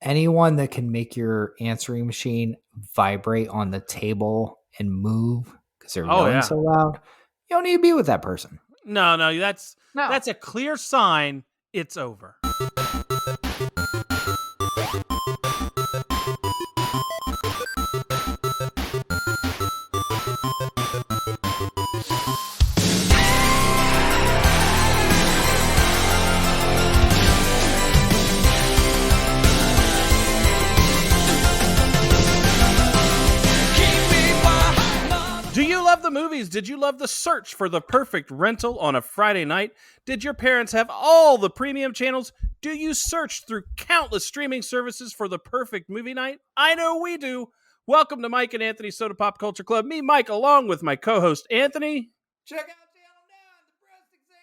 anyone that can make your answering machine vibrate on the table and move because they're yelling so loud, you don't need to be with that person. No, that's a clear sign it's over. Do you love the movies? Did you love the search for the perfect rental on a Friday night? Did your parents have all the premium channels? Do you search through countless streaming services for the perfect movie night? I know we do. Welcome to Mike and Anthony's Soda Pop Culture Club. Me, Mike, along with my co-host, Anthony. Check out Channel 9, the breast exam.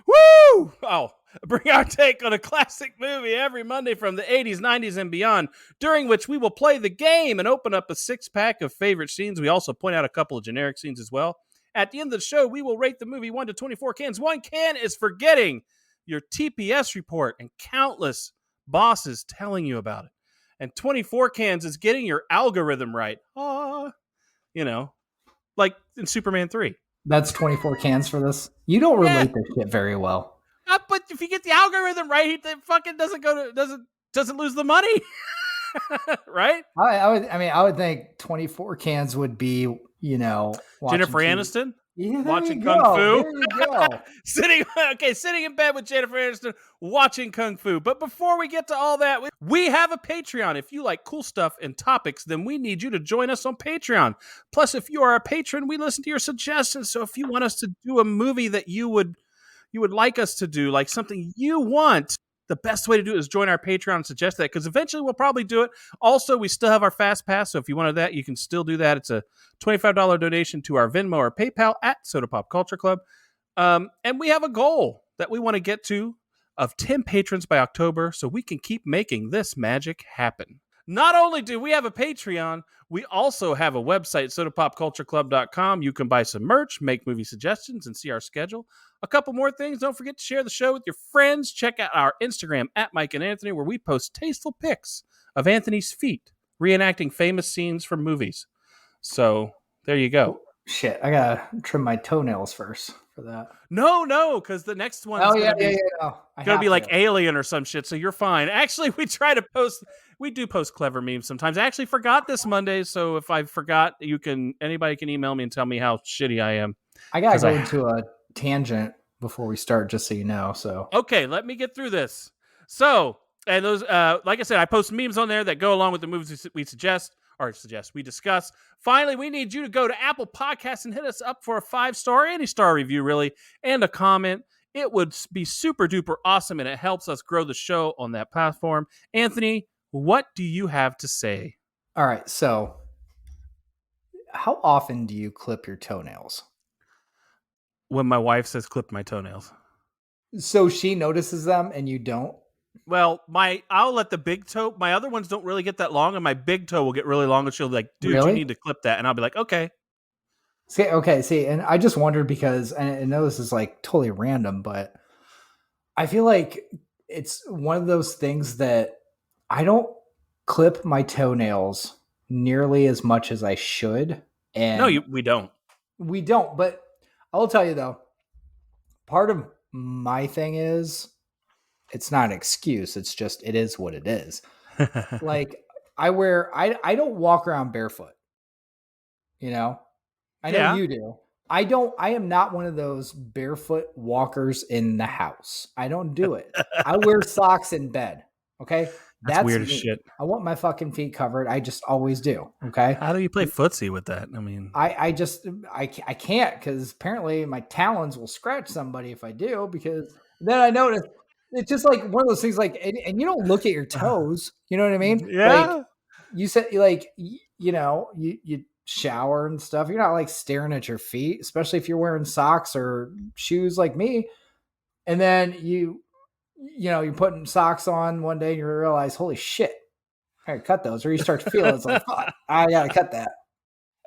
Woo! Oh, bring our take on a classic movie every Monday from the 80s, 90s, and beyond, during which we will play the game and open up a six-pack of favorite scenes. We also point out a couple of generic scenes as well. At the end of the show, we will rate the movie 1 to 24 cans. 1 can is for getting your TPS report and countless bosses telling you about it. And 24 cans is getting your algorithm right. Like in Superman 3. That's 24 cans for this. You don't relate this shit very well. But if you get the algorithm right, he fucking doesn't lose the money, right? I would think 24 cans would be, Jennifer Aniston watching Kung Fu. There you go. sitting in bed with Jennifer Aniston watching Kung Fu. But before we get to all that, we have a Patreon. If you like cool stuff and topics, then we need you to join us on Patreon. Plus, if you are a patron, we listen to your suggestions. So if you want us to do a movie that you would like us to do, like something you want, the best way to do it is join our Patreon and suggest that, because eventually we'll probably do it. Also, we still have our Fast Pass, so if you wanted that, you can still do that. It's a $25 donation to our Venmo or PayPal at Soda Pop Culture Club. And we have a goal that we want to get to of 10 patrons by October, so we can keep making this magic happen. Not only do we have a Patreon, we also have a website, sodapopcultureclub.com. You can buy some merch, make movie suggestions, and see our schedule. A couple more things. Don't forget to share the show with your friends. Check out our Instagram at Mike and Anthony, where we post tasteful pics of Anthony's feet, reenacting famous scenes from movies. So there you go. Shit, I gotta trim my toenails first for that. No, because the next one's gonna be like Alien or some shit, so you're fine. Actually, we do post clever memes sometimes. I actually forgot this Monday, so if I forgot, anybody can email me and tell me how shitty I am. I gotta go into a tangent before we start, just so you know. So okay, let me get through this. So, and those, like I said, I post memes on there that go along with the movies we we discuss. Finally, we need you to go to Apple Podcasts and hit us up for a 5-star, any star review really, and a comment. It would be super duper awesome, and it helps us grow the show on that platform. Anthony, what do you have to say? All right, so how often do you clip your toenails? When my wife says clip my toenails. So she notices them and you don't? Well, I'll let the big toe, my other ones don't really get that long, and my big toe will get really long, and she'll be like, dude, You need to clip that. And I'll be like, okay. See, and I just wondered because, and I know this is like totally random, but I feel like it's one of those things that I don't clip my toenails nearly as much as I should. And no, we don't. We don't, but I will tell you though, part of my thing is, it's not an excuse. It's just, it is what it is. Like I don't walk around barefoot, I know you do. I am not one of those barefoot walkers in the house. I don't do it. I wear socks in bed. Okay. That's weird as shit. I want my fucking feet covered. I just always do. Okay. How do you play footsie with that? I mean, I can't, because apparently my talons will scratch somebody if I do, because then I notice it's just like one of those things, like, and you don't look at your toes. You know what I mean? Yeah. Like, you said, like, you shower and stuff. You're not like staring at your feet, especially if you're wearing socks or shoes like me. And then you're putting socks on one day and you realize, holy shit, I gotta cut those. Or you start to feel it's like, fuck, I gotta cut that.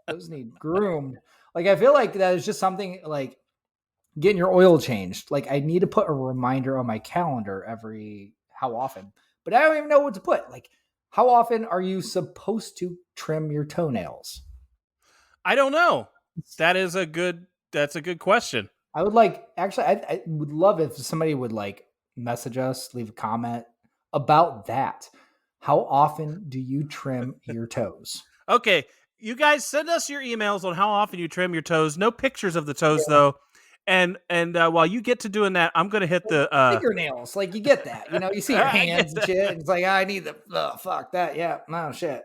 Those need groomed. Like, I feel like that is just something like getting your oil changed. Like, I need to put a reminder on my calendar how often. but I don't even know what to put. Like, how often are you supposed to trim your toenails? I don't know. That's a good question. I would actually, I would love if somebody would like message us, leave a comment about that. How often do you trim your toes? Okay, you guys send us your emails on how often you trim your toes. No pictures of the toes though. And while you get to doing that, I'm gonna hit the fingernails. Like, you get that, you see your hands and shit. And it's like, I need the fuck that. Yeah, no shit.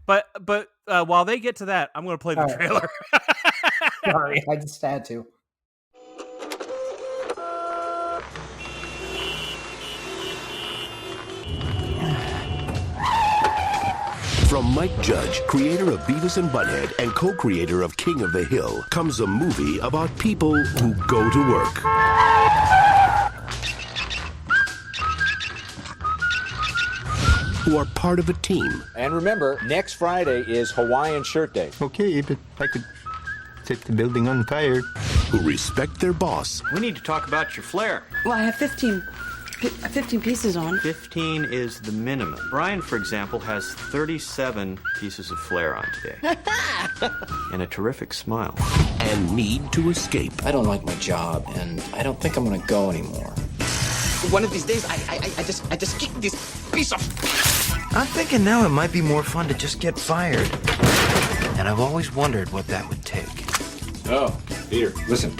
But while they get to that, I'm gonna play the trailer. Sorry, I just had to. From Mike Judge, creator of Beavis and Butthead and co-creator of King of the Hill, comes a movie about people who go to work. Who are part of a team. And remember, next Friday is Hawaiian Shirt Day. Okay, but I could set the building on fire. Who respect their boss. We need to talk about your flair. Well, I have 15 pieces on. 15 is the minimum. Brian, for example, has 37 pieces of flair on today. And a terrific smile. And need to escape. I don't like my job, and I don't think I'm gonna go anymore. One of these days, I just kick this piece of... I'm thinking now it might be more fun to just get fired. And I've always wondered what that would take. Oh, Peter, listen.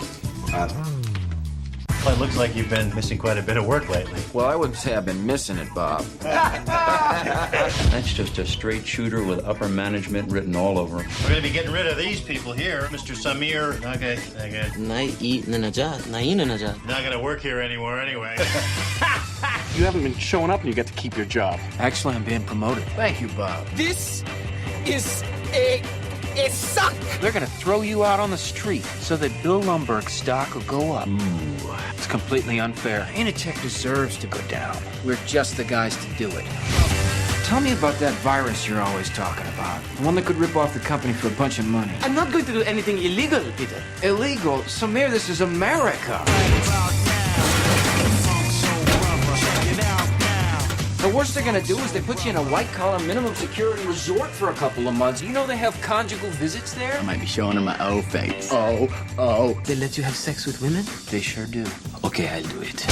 Well, it looks like you've been missing quite a bit of work lately. Well, I wouldn't say I've been missing it, Bob. That's just a straight shooter with upper management written all over him. We're going to be getting rid of these people here. Mr. Samir, not going to work here anymore anyway. You haven't been showing up and you get to keep your job. Actually, I'm being promoted. Thank you, Bob. This is a suck. They're gonna throw you out on the street so that Bill Lumberg's stock will go up. It's completely unfair. Initech deserves to go down. We're just the guys to do it. Tell me about that virus you're always talking about. The one that could rip off the company for a bunch of money. I'm not going to do anything illegal, Peter. Illegal? Samir, this is America. The worst they're gonna do is they put you in a white-collar minimum security resort for a couple of months. You know they have conjugal visits there? I might be showing them my O face. Oh. They let you have sex with women? They sure do. Okay, I'll do it.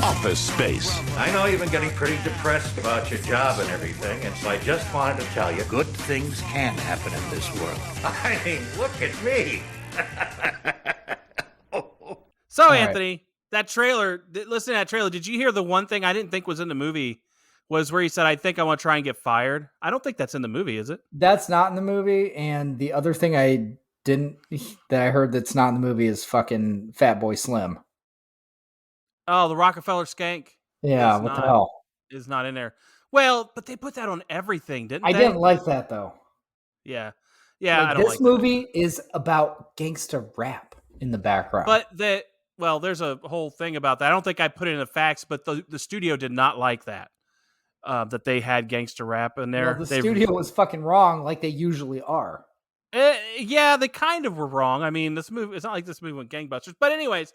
Office Space. I know you've been getting pretty depressed about your job and everything, and so I just wanted to tell you, good things can happen in this world. I mean, look at me. So, Anthony, that trailer, listen to that trailer. Did you hear the one thing I didn't think was in the movie was where he said, I think I want to try and get fired? I don't think that's in the movie, is it? That's not in the movie. And the other thing I heard that's not in the movie is fucking Fat Boy Slim. Oh, the Rockefeller skank. Yeah, what the hell? Is not in there. Well, but they put that on everything, didn't they? I didn't like that, though. Yeah. Yeah, I don't this like movie is about gangsta rap in the background. But there's a whole thing about that. I don't think I put it in the facts, but the studio did not like that. That they had gangster rap in there. Well, the studio was fucking wrong, like they usually are. Yeah, they kind of were wrong. I mean, this movie, it's not like this movie went gangbusters. But anyways,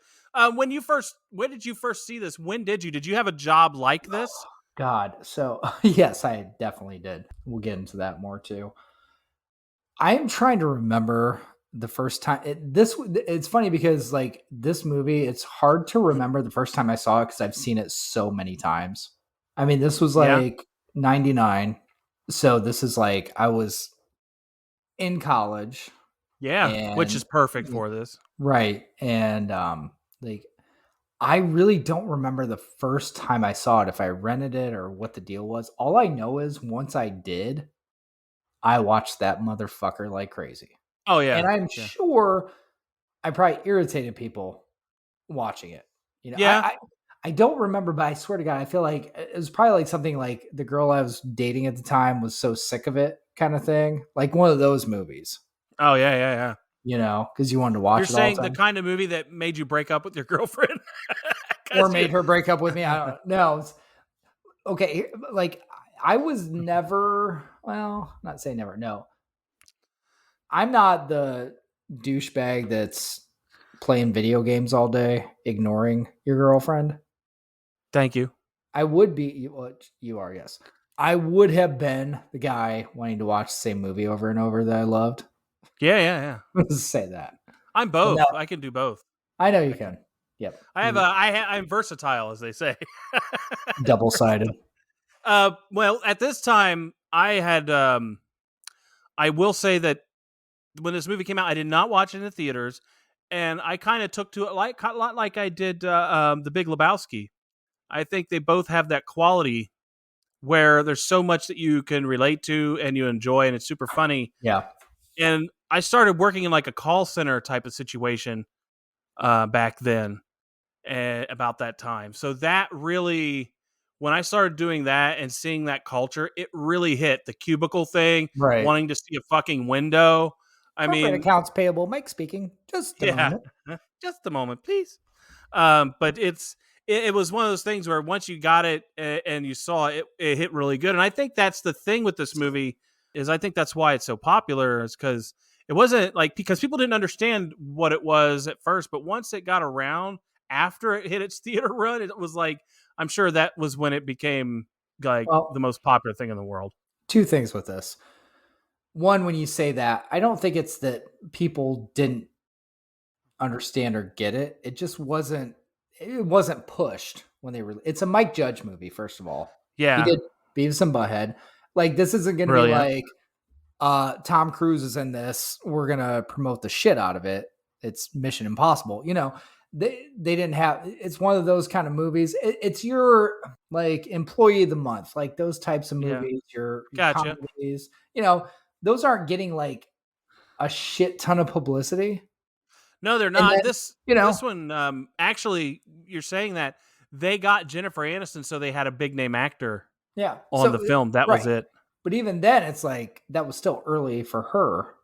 when did you first see this? When did you have a job like this? God. So yes, I definitely did. We'll get into that more too. I am trying to remember the first time it's funny because like this movie, it's hard to remember the first time I saw it because I've seen it so many times. I mean, this was like 99. So this is like, I was in college. Yeah. Which is perfect for this. Right. And like, I really don't remember the first time I saw it, if I rented it or what the deal was. All I know is once I did, I watched that motherfucker like crazy. Oh, yeah. And I'm sure I probably irritated people watching it. You know, yeah. I don't remember, but I swear to God, I feel like it was probably like something like the girl I was dating at the time was so sick of it kind of thing. Like one of those movies. Oh, yeah. You know, because you wanted to watch it all the time. You're saying the kind of movie that made you break up with your girlfriend? Or made her break up with me? I don't know. Okay, like I was never, well, not say never, no. I'm not the douchebag that's playing video games all day, ignoring your girlfriend. Thank you. I would be. Well, you are, yes. I would have been the guy wanting to watch the same movie over and over that I loved. Yeah. Let's say that. I'm both. No. I can do both. I know you can. Yep. I'm versatile, as they say. Double-sided. Well, at this time, I had. I will say that when this movie came out, I did not watch it in the theaters, and I kind of took to it like a lot like I did The Big Lebowski. I think they both have that quality where there's so much that you can relate to and you enjoy, and it's super funny. Yeah. And I started working in like a call center type of situation back then, about that time. So that really, when I started doing that and seeing that culture, it really hit the cubicle thing, Right. wanting to see a fucking window. I mean, accounts payable. Mike speaking. Just a moment. Just a moment, please. But it was one of those things where once you got it and you saw it, it hit really good. And I think that's the thing with this movie is I think that's why it's so popular is because it wasn't like because people didn't understand what it was at first, but once it got around after it hit its theater run, it was like I'm sure that was when it became like the most popular thing in the world. Two things with this. One, when you say that, I don't think it's that people didn't understand or get it. It just wasn't. It wasn't pushed when they were. It's a Mike Judge movie, first of all. Yeah, he did Beavis and Butthead. Like this isn't going to be like Tom Cruise is in this. We're gonna promote the shit out of it. It's Mission Impossible. You know, they didn't have. It's one of those kind of movies. It's your like employee of the month, like those types of movies. Your gotcha. comedies. You know, those aren't getting like a shit ton of publicity. No, they're not. Then, this one, actually, you're saying that they got Jennifer Aniston, so they had a big name actor. On the film, that was it. But even then, it's like that was still early for her.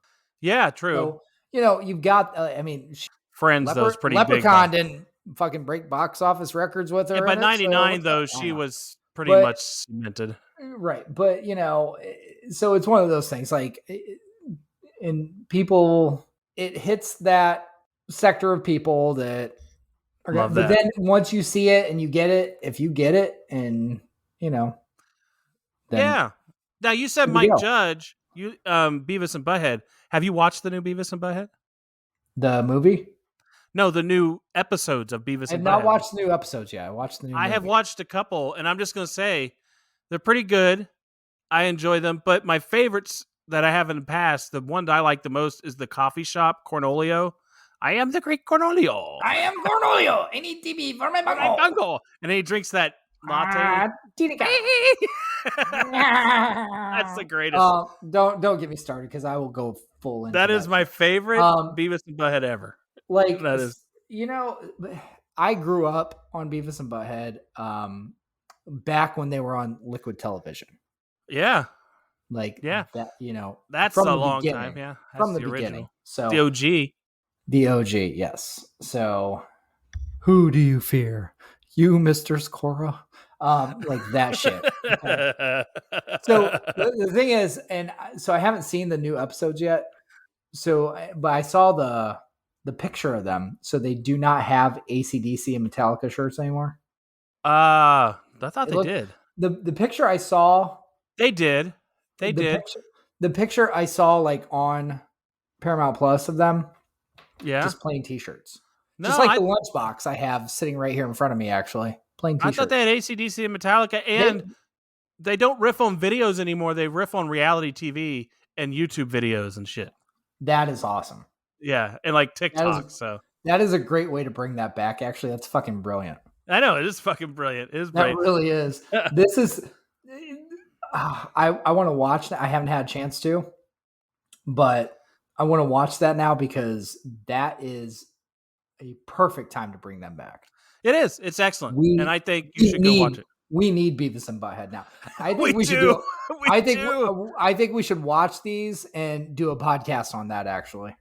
Yeah, true. So, you know, you've got. I mean, Friends, those pretty Leprechaun big. didn't fucking break box office records with her. Yeah, by '99, though, she was pretty much cemented. Right, but you know, so it's one of those things. Like, and people, it hits that sector of people that are Love but that. then once you see it and you get it, if you get it and you know then now you said Mike Judge, you Beavis and Butthead. Have you watched the new Beavis and Butthead? The movie? No, the new episodes of Beavis and Butthead. I've not watched the new episodes yet. I watched the new I have watched a couple, and I'm just gonna say they're pretty good. I enjoy them, but my favorites that I have in the past, the one that I like the most is the coffee shop Cornolio. I am the great Cornolio. I am Cornolio. I need TB for my bungle. And then he drinks that latte. That's the greatest. Don't get me started because I will go full into that is my favorite Beavis and Butthead ever. Like that is, you know, I grew up on Beavis and Butthead back when they were on Liquid Television. Yeah. Like that, you know, that's a long time. Yeah, that's from the original. beginning. So the OG. The OG, yes. So, who do you fear? You, Mr. Skora? Like that shit. Okay. So, the thing is, and so I haven't seen the new episodes yet. So, but I saw the picture of them. So, they do not have AC/DC and Metallica shirts anymore. I thought they did. The picture I saw. They did. They did. The picture I saw like on Paramount Plus of them. Yeah. Just plain t-shirts. No, just like the lunchbox I have sitting right here in front of me, actually. Plain t-shirts. I thought they had AC/DC and Metallica, and they don't riff on videos anymore. They riff on reality TV and YouTube videos and shit. That is awesome. Yeah, and like TikTok. That is a great way to bring that back, actually. That's fucking brilliant. I know, it is fucking brilliant. It is brilliant. That really is. This is... I want to watch that. I haven't had a chance to, but... I want to watch that now because that is a perfect time to bring them back. It is. It's excellent. And I think you should go watch it. We need Beavis and Butthead now. I think we should do I think we should watch these and do a podcast on that actually.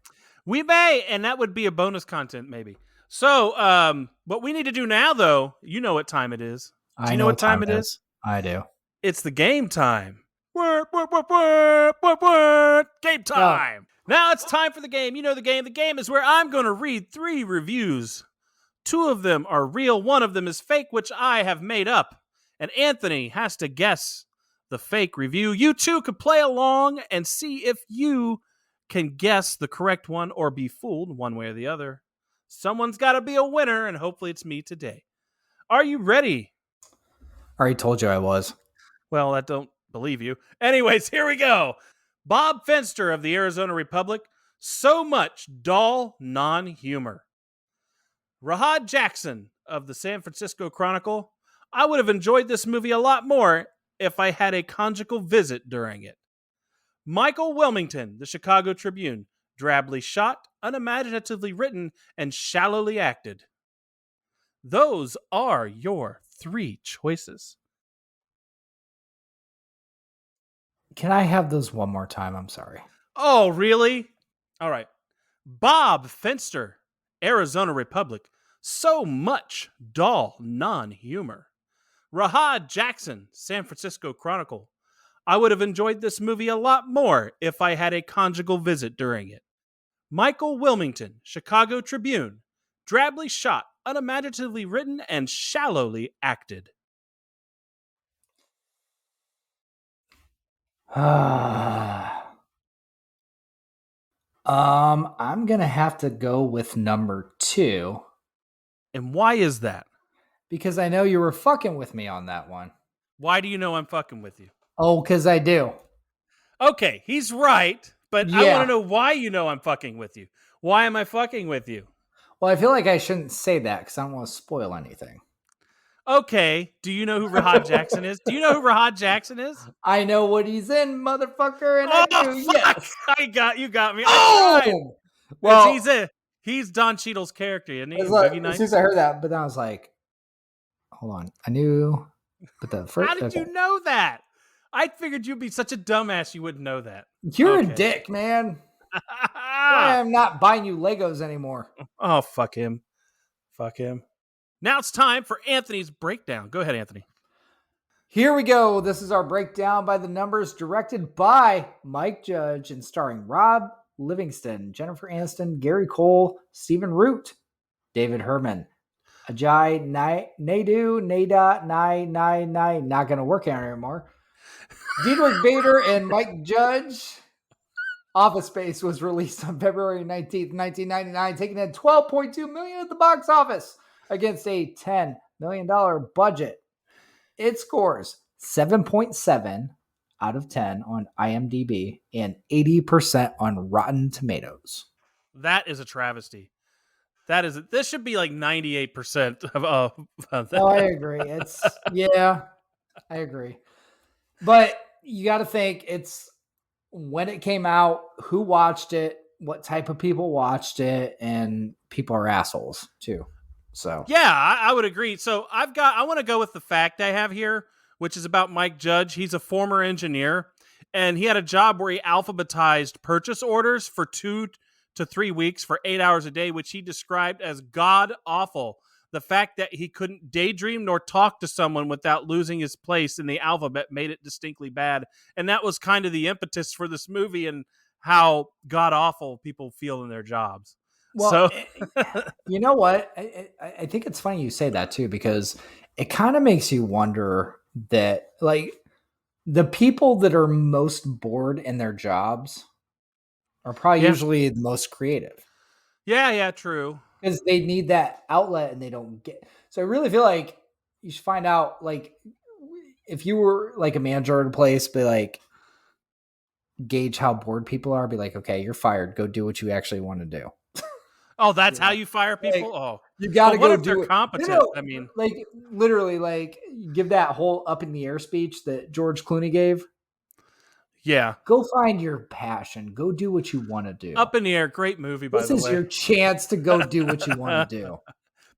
We may, and that would be a bonus content maybe. So, what we need to do now though, you know what time it is. Do you know what time it is? I do. It's the game time. Game time. Now it's time for the game. You know the game. The game is where I'm going to read 3 reviews. 2 of them are real. 1 of them is fake, which I have made up. and Anthony has to guess the fake review. You too could play along and see if you can guess the correct one or be fooled one way or the other. Someone's got to be a winner, and hopefully it's me today. Are you ready? I already told you I was. Well, I don't believe you. Anyways, here we go. Bob Fenster of the Arizona Republic. So much dull non-humor. Rahad Jackson of the San Francisco Chronicle. I would have enjoyed this movie a lot more if I had a conjugal visit during it. Michael Wilmington, the Chicago Tribune. Drably shot, unimaginatively written, and shallowly acted. Those are your 3 choices. Can I have those one more time? I'm sorry. Oh, really? All right. Bob Fenster, Arizona Republic. So much dull non-humor. Rahad Jackson, San Francisco Chronicle. I would have enjoyed this movie a lot more if I had a conjugal visit during it. Michael Wilmington, Chicago Tribune. Drably shot, unimaginatively written, and shallowly acted. I'm gonna have to go with number 2. And why is that? Because I know you were fucking with me on that one. Why do you know I'm fucking with you? Oh, because I do. Okay, he's right, but I Yeah. want to know why you know I'm fucking with you. Why am I fucking with you? Well, I feel like I shouldn't say that because I don't want to spoil anything. Okay, do you know who Rahad Jackson is? Do you know who Rahad Jackson is? I know what he's in, motherfucker, and I do. Fuck! Yes. You got me. Oh! Well, he's Don Cheadle's character, isn't he? As soon Boogie Nights? as I heard that, but then I was like, hold on. I knew, but the first. How did you know that? I figured you'd be such a dumbass you wouldn't know that. You're a dick, man. I'm not buying you Legos anymore. Oh, fuck him. Fuck him. Now it's time for Anthony's breakdown. Go ahead, Anthony. Here we go. This is our breakdown by the numbers, directed by Mike Judge and starring Rob Livingston, Jennifer Aniston, Gary Cole, Stephen Root, David Herman, Ajay Naidu, not going to work out anymore, Diedrich Bader, and Mike Judge. Office Space was released on February 19th, 1999, taking in $12.2 million at the box office against a $10 million budget. It scores 7.7 out of 10 on IMDb and 80% on Rotten Tomatoes. That is a travesty. This should be like 98% of that. Oh, I agree. I agree. But you got to think it's when it came out, who watched it, what type of people watched it, and people are assholes too. So yeah, I would agree. So I want to go with the fact I have here, which is about Mike Judge. He's a former engineer, and he had a job where he alphabetized purchase orders for 2 to 3 weeks for 8 hours a day, which he described as god awful. The fact that he couldn't daydream nor talk to someone without losing his place in the alphabet made it distinctly bad. And that was kind of the impetus for this movie and how god awful people feel in their jobs. Well, you know what? I think it's funny you say that too, because it kind of makes you wonder that like the people that are most bored in their jobs are probably usually the most creative. Yeah, true. Because they need that outlet and they don't get. So I really feel like you should find out, like, if you were like a manager at a place, be like, gauge how bored people are. Be like, okay, you're fired. Go do what you actually want to do. Oh, that's how you fire people? Like, you got to go do it. Competent? No, I mean, like literally, like give that whole up in the air speech that George Clooney gave. Yeah. Go find your passion. Go do what you want to do. Up in the Air, great movie, by the way. This is your chance to go do what you want to do.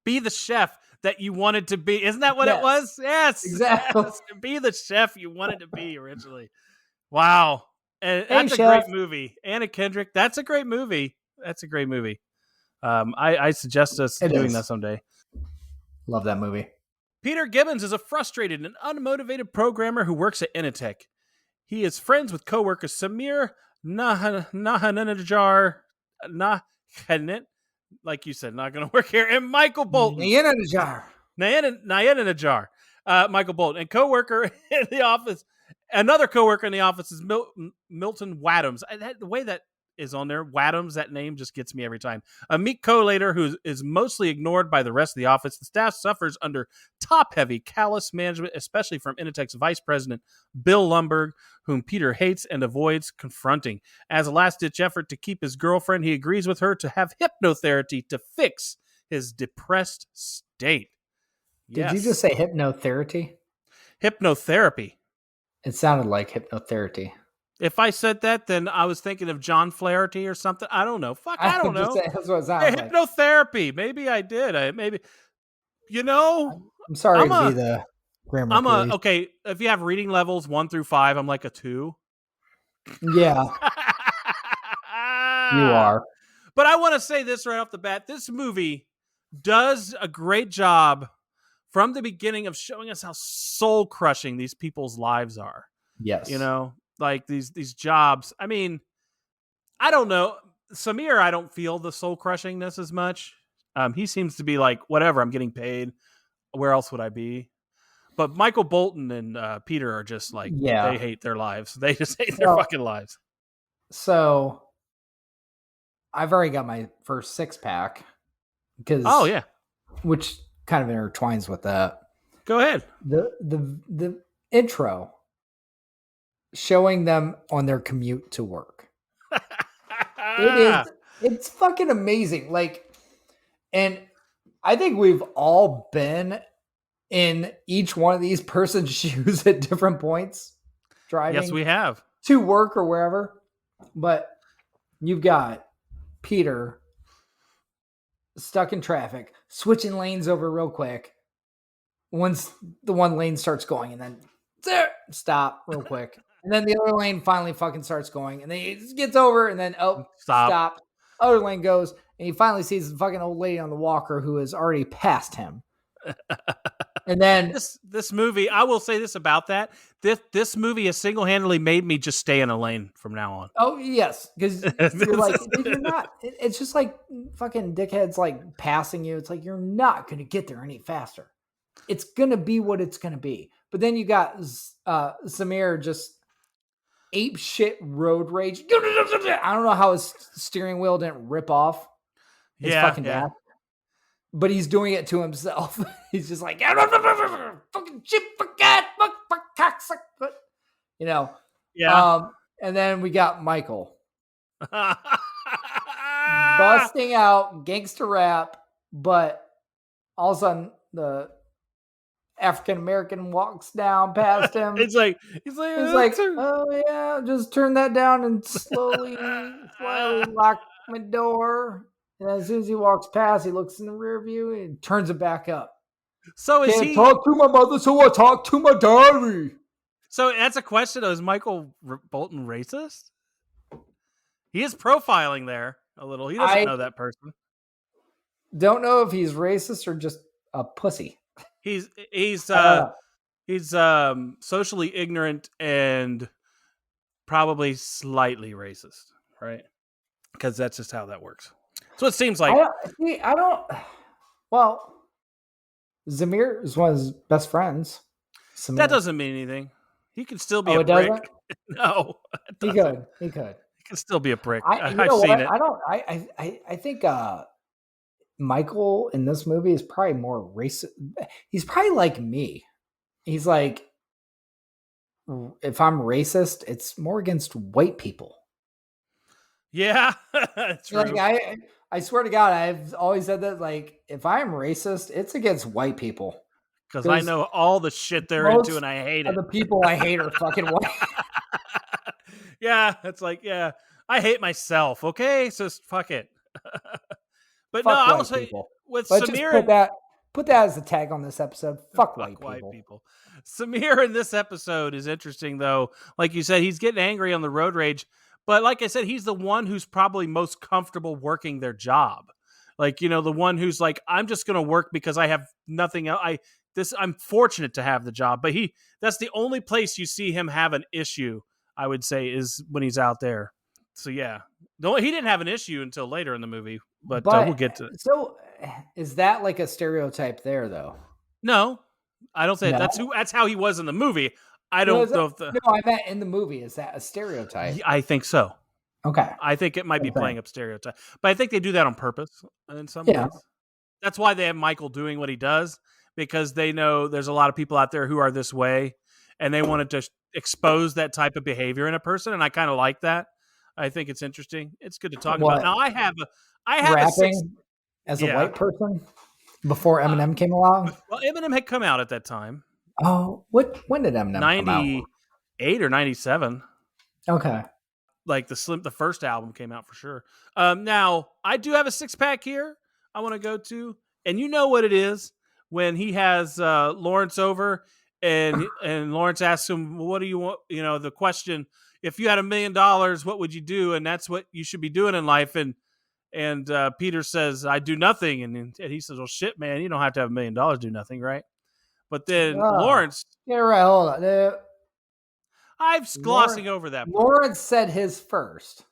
Be the chef that you wanted to be. Isn't that what it was? Yes. Exactly. Yes. Be the chef you wanted to be originally. Wow. And Hey, that's chef. a great movie. Anna Kendrick, that's a great movie. That's a great movie. I suggest us doing that someday. Love that movie. Peter Gibbons is a frustrated and unmotivated programmer who works at Initech. He is friends with coworkers Samir Nahanajar, like you said, not going to work here, and Michael Bolton. Nayanajar. Nayanajar. Michael Bolton. And coworker in the office, another coworker in the office is Milton Wadhams. The way that is on there, Wadhams, that name just gets me every time. A meek collator who is mostly ignored by the rest of the office. The staff suffers under top-heavy, callous management, especially from Initech's vice president, Bill Lumberg, whom Peter hates and avoids confronting. As a last-ditch effort to keep his girlfriend, he agrees with her to have hypnotherapy to fix his depressed state. Did you just say hypnotherapy? Hypnotherapy. It sounded like hypnotherapy. If I said that, then I was thinking of John Flaherty or something. I don't know. Fuck, I don't know. That's what it sounds like. Hypnotherapy. Maybe I did. Maybe, I'm sorry to be the grammar police. Okay, if you have reading levels 1 through 5, I'm like a 2. Yeah. You are. But I want to say this right off the bat. This movie does a great job from the beginning of showing us how soul-crushing these people's lives are. Yes. Like these jobs. I mean, I don't know. Samir, I don't feel the soul crushingness as much. He seems to be like, whatever, I'm getting paid. Where else would I be? But Michael Bolton and Peter are just like, they hate their lives. They just hate their fucking lives. So I've already got my first 6-pack because which kind of intertwines with that. Go ahead. The intro showing them on their commute to work. It's fucking amazing. Like, and I think we've all been in each one of these person's shoes at different points driving. Yes, we have. To work or wherever. But you've got Peter stuck in traffic, switching lanes over real quick. Once the one lane starts going, and then stop real quick. And then the other lane finally fucking starts going, and then he gets over, and then stop. Other lane goes, and he finally sees the fucking old lady on the walker who has already passed him. And then this movie, I will say this about that: this movie has single-handedly made me just stay in a lane from now on. Oh yes, because you're like, you're not. It's just like fucking dickheads like passing you. It's like you're not going to get there any faster. It's going to be what it's going to be. But then you got Samir just ape shit road rage. I don't know how his steering wheel didn't rip off his fucking dad. But he's doing it to himself. He's just like, fucking shit, forget, fuck, cocksucker. And then we got Michael busting out gangster rap, but all of a sudden the African American walks down past him. He's like, oh yeah, just turn that down and slowly lock my door. And as soon as he walks past, he looks in the rear view and turns it back up. So is Can't talk to my mother, so I talk to my daddy. So that's a question: is Michael Bolton racist? He is profiling there a little. He doesn't know that person. Don't know if he's racist or just a pussy. He's socially ignorant and probably slightly racist, right? Because that's just how that works. So it seems like Well, Zamir is one of his best friends. Samir. That doesn't mean anything. He could still be a prick. Doesn't? No, he could. He could. He could still be a prick. I've seen it. I think Michael in this movie is probably more racist. He's probably like me. He's like, if I'm racist, it's more against white people. Yeah, that's true. Like I swear to God, I've always said that. Like, if I'm racist, it's against white people. Because I know all the shit they're into, and I hate it. The people I hate are fucking white. Yeah, it's like, I hate myself. Okay, so fuck it. But no, I will say with Samir, put that as the tag on this episode. Fuck white people. Samir in this episode is interesting, though. Like you said, he's getting angry on the road rage. But like I said, he's the one who's probably most comfortable working their job. Like, the one who's like, I'm just going to work because I have nothing else. I'm fortunate to have the job. But that's the only place you see him have an issue, I would say, is when he's out there. So, yeah. He didn't have an issue until later in the movie, but we'll get to it. So is that like a stereotype there, though? No. I don't say No? that's how he was in the movie. I don't know if No, I meant in the movie. Is that a stereotype? I think so. Okay. I think it might be Okay. playing up stereotype, but I think they do that on purpose in some Yeah. ways. That's why they have Michael doing what he does, because they know there's a lot of people out there who are this way, and they wanted to expose that type of behavior in a person, and I kind of like that. I think it's interesting. It's good to talk What? about. Now I have a Rapping six. as a Yeah. white person before Eminem came along. Well, Eminem had come out at that time, Oh, when did Eminem come out? 98 or 97. Okay. Like the first album came out for sure. Now I do have a 6-pack here I want to go to, and you know what it is when he has Lawrence over, and Lawrence asks him, well, "What do you want?" You know, the question: if you had $1 million, what would you do? And that's what you should be doing in life. And Peter says, "I do nothing," and he says, "Well, shit, man, you don't have to have $1 million to do nothing, right?" But then Lawrence, Yeah, right. Hold on. I'm glossing over that part. Lawrence said his first.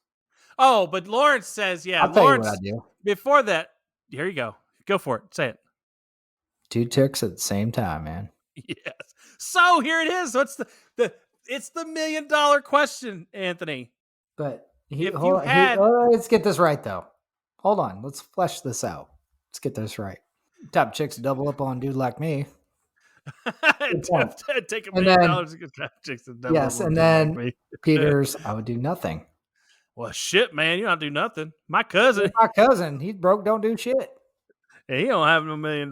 Oh, but Lawrence says, yeah, I'll tell Lawrence. you what I do. Before that, here you go. Go for it. Say it. 2 chicks at the same time, man. Yes. So here it is. What's it's the $1 million question, Anthony. But let's get this right though. Hold on. Let's flesh this out. Let's get this right. Top chicks double up on a dude like me. Take $1 million to get top chicks to double Yes, up on and a dude then like me. Peter's, I would do nothing. Well, shit, man, you don't do nothing. My cousin, He's broke, don't do shit. he don't have no $1 million.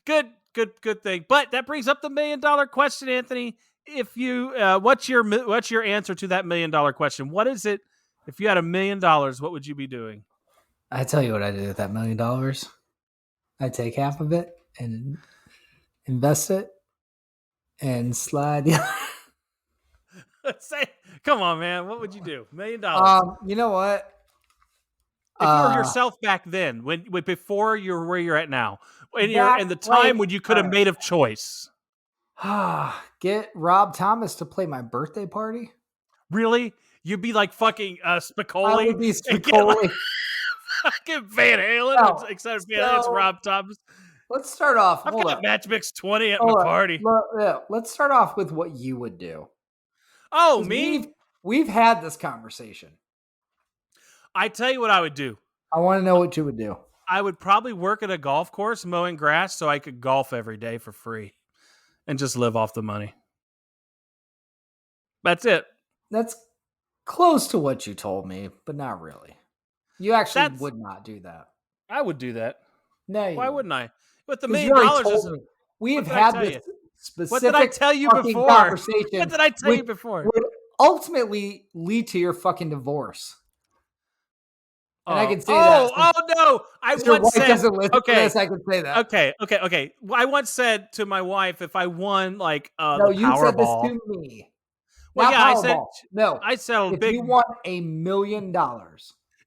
Good thing. But that brings up the $1 million question, Anthony. If you, what's your answer to that $1 million question? What is it? If you had $1 million, what would you be doing? I tell you what I did with that $1 million. I take half of it and invest it and slide the Say, come on, man. What would you do? $1 million. You know what? If you were yourself back then, when before you're where you're at now, in the time when you could have made a choice. Get Rob Thomas to play my birthday party. Really? You'd be like fucking Spicoli. I would be Spicoli. Fucking Van Halen, except Van Halen's Rob Thomas. Let's start off. I've got Match Mix 20 at my party. Let's start off with what you would do. Oh, me? We've had this conversation. I tell you what I would do. I want to know what you would do. I would probably work at a golf course mowing grass so I could golf every day for free and just live off the money. That's it. That's close to what you told me, but not really. You actually would not do that. I would do that. No, why wouldn't I? With the $1 million, we've had this specific. What did I tell you before? Conversation what did I tell you before? Would ultimately lead to your fucking divorce. And I can say that. Oh no! I once said. Okay, I can say that. Okay. I once said to my wife, if I won like no, you said this to me. Well, yeah, Powerball. I said no. I said if you want $1 million.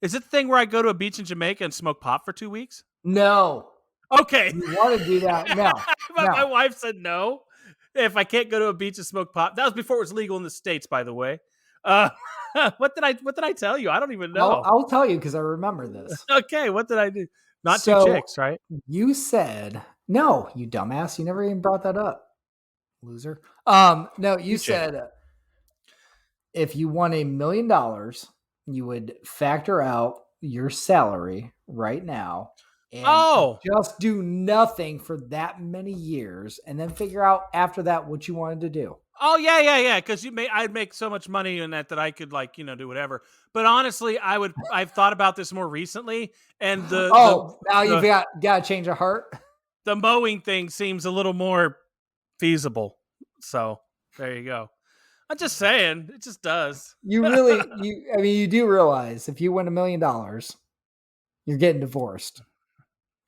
Is it the thing where I go to a beach in Jamaica and smoke pot for 2 weeks? No. Okay. You want to do that? No. My wife said no. If I can't go to a beach and smoke pot, that was before it was legal in the States, by the way. What did I tell you? I don't even know. I'll tell you because I remember this. Okay, what did I do? Not 2 chicks, right? You said no, you dumbass. You never even brought that up, loser. No, you said if you won $1 million, you would factor out your salary right now and just do nothing for that many years, and then figure out after that what you wanted to do. Oh yeah. Because I'd make so much money in that I could do whatever. But honestly, I've thought about this more recently, and you've got to change a heart. The mowing thing seems a little more feasible. So there you go. I'm just saying, it just does. You do realize if you win $1 million, you're getting divorced.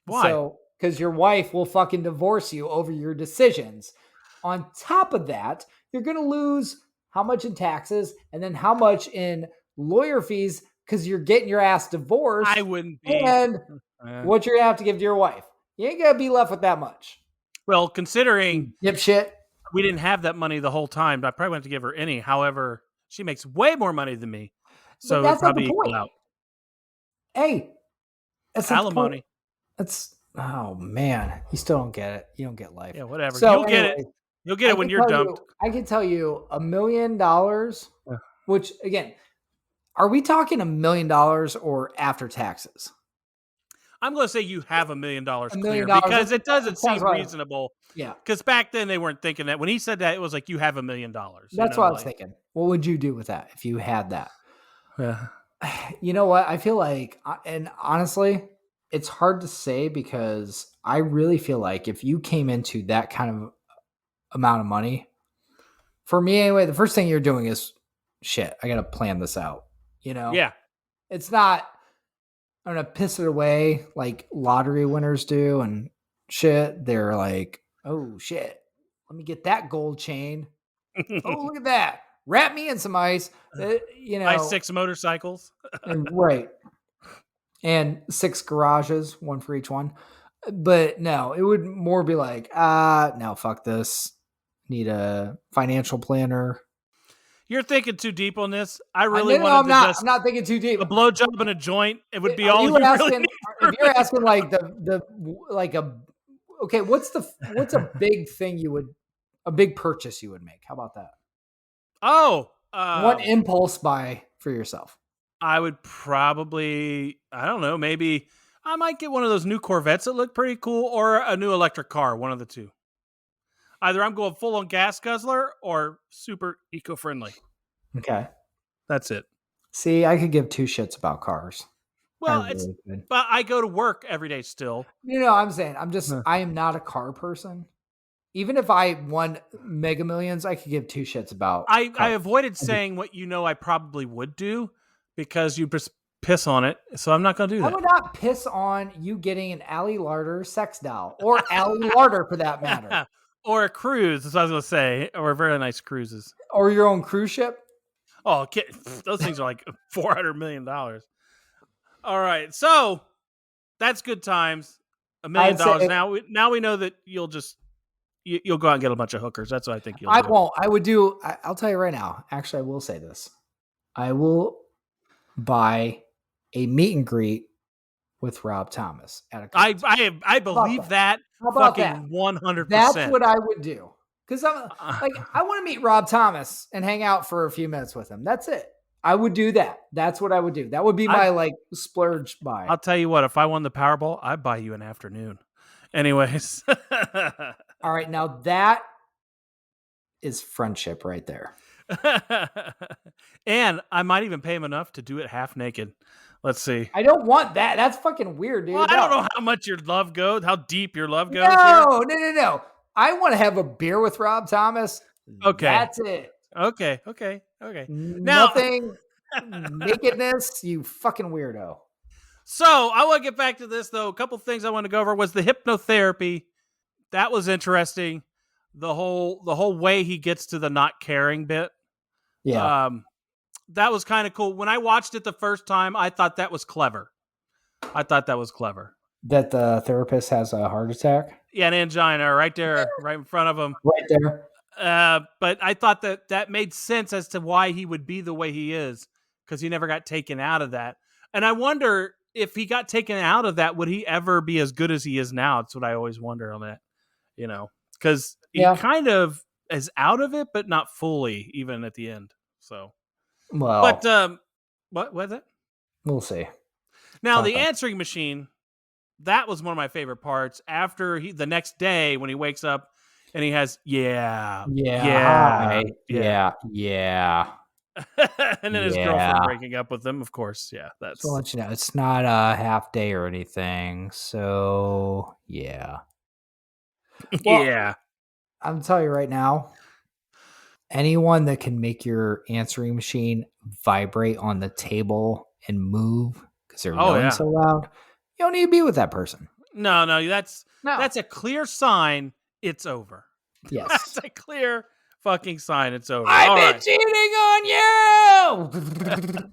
Why? So, because your wife will fucking divorce you over your decisions. On top of that, you're going to lose how much in taxes and then how much in lawyer fees because you're getting your ass divorced. I wouldn't be. And what you're going to have to give to your wife. You ain't going to be left with that much. Well, considering dipshit, we didn't have that money the whole time, I probably wouldn't have to give her any. However, she makes way more money than me. So that's probably not the point. equal out. Hey, that's alimony. That's Oh man, you still don't get it. You don't get life. Yeah, whatever. So You'll get it. anyways, You'll get it when you're dumped. I can tell you $1 million, which again, are we talking $1 million or after taxes? I'm going to say you have $1 million $1 clear million, because it doesn't seem sounds right. reasonable. Yeah. Because back then they weren't thinking that. When he said that, it was like, you have $1 million. That's what I was thinking. What would you do with that if you had that? Yeah. You know what? I feel like, and honestly, it's hard to say because I really feel like if you came into that kind of amount of money, for me anyway, the first thing you're doing is shit. I got to plan this out. You know? Yeah. It's not, I'm going to piss it away like lottery winners do and shit. They're like, oh shit, let me get that gold chain. Oh, look at that. Wrap me in some ice. You know, Buy 6 motorcycles. Right. And 6 garages, one for each one. But no, it would more be like, no, fuck this. Need a financial planner. You're thinking too deep on this. I I'm not thinking too deep. A blowjob in a joint. It would be Are all you you asking, really need. if you're asking okay, what's a big thing a big purchase you would make? How about that? Oh, One impulse buy for yourself. I would probably, I don't know, maybe I might get one of those new Corvettes that look pretty cool or a new electric car, one of the two. Either I'm going full on gas guzzler or super eco-friendly. Okay. That's it. See, I could give 2 shits about cars. Well, but I go to work every day still. You know, I'm saying, I am not a car person. Even if I won Mega Millions, I could give 2 shits about. I avoided saying what I probably would do because you just piss on it. So I'm not going to do that. I would not piss on you getting an Allie Larder sex doll or Allie Larder for that matter. Or a cruise, as I was going to say, or very nice cruises. Or your own cruise ship. Oh, those things are like $400 million. All right. So that's good times. $1 million. Now we know that you'll go out and get a bunch of hookers. That's what I think you'll do. I won't. I would do. I'll tell you right now. Actually, I will say this. I will buy a meet and greet with Rob Thomas at a concert. I believe that. How about fucking 100%. That's what I would do. Because I'm like, I want to meet Rob Thomas and hang out for a few minutes with him. That's it. I would do that. That's what I would do. That would be my splurge buy. I'll tell you what, if I won the Powerball, I'd buy you an afternoon. Anyways. All right. Now that is friendship right there. And I might even pay him enough to do it half naked. Let's see. I don't want that. That's fucking weird, dude. Well, I don't know how much your love goes, how deep your love goes. No. I want to have a beer with Rob Thomas. Okay. That's it. Okay. Nothing nakedness, you fucking weirdo. So I want to get back to this though. A couple things I want to go over was the hypnotherapy. That was interesting. The whole way he gets to the not caring bit. Yeah. That was kind of cool. When I watched it the first time, I thought that was clever. That the therapist has a heart attack? Yeah, an angina right there, right in front of him. Right there. But I thought that made sense as to why he would be the way he is, because he never got taken out of that. And I wonder if he got taken out of that, would he ever be as good as he is now? That's what I always wonder on that, because he kind of is out of it, but not fully, even at the end. So, what was it? We'll see. Now, the answering machine, that was one of my favorite parts. After the next day when he wakes up and he has, yeah. And then his girlfriend breaking up with him, of course. Yeah, that's. So I'll let you know, it's not a half day or anything. So yeah. Well, yeah. I'm telling you right now, anyone that can make your answering machine vibrate on the table and move because they're yelling so loud, you don't need to be with that person. No, that's a clear sign it's over. Yes. That's a clear fucking sign it's over. I've been cheating on you!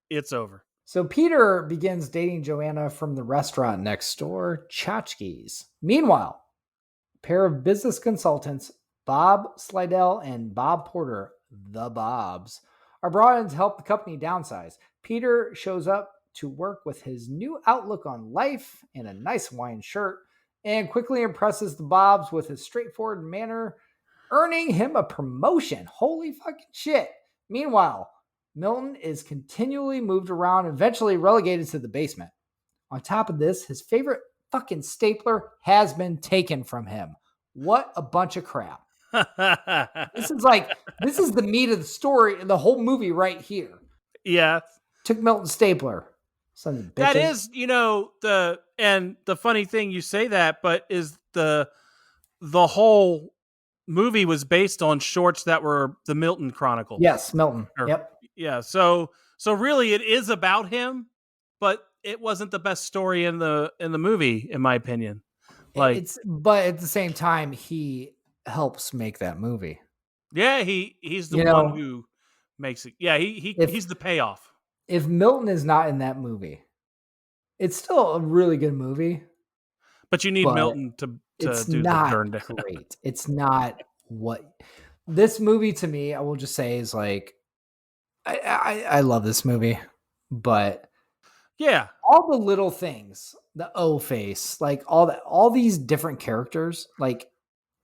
It's over. So Peter begins dating Joanna from the restaurant next door, Tchotchkes. Meanwhile, a pair of business consultants, Bob Slidell and Bob Porter, the Bobs, are brought in to help the company downsize. Peter shows up to work with his new outlook on life in a nice Hawaiian shirt and quickly impresses the Bobs with his straightforward manner, earning him a promotion. Holy fucking shit. Meanwhile, Milton is continually moved around, eventually relegated to the basement. On top of this, his favorite fucking stapler has been taken from him. What a bunch of crap. This is the meat of the story in the whole movie right here. Yeah. Took Milton's stapler. Son of bitches. That is, the funny thing you say that, but is the whole movie was based on shorts that were the Milton Chronicles. Yes, Milton. Yep. Yeah. So really it is about him, but it wasn't the best story in the movie, in my opinion. But at the same time, he helps make that movie. Yeah, he's the one who makes it. Yeah, he's the payoff. If Milton is not in that movie, it's still a really good movie. But you need Milton to do the turn down. Great. It's not what this movie to me, I will just say, is like I love this movie, but yeah, all the little things, the O face, like all these different characters, like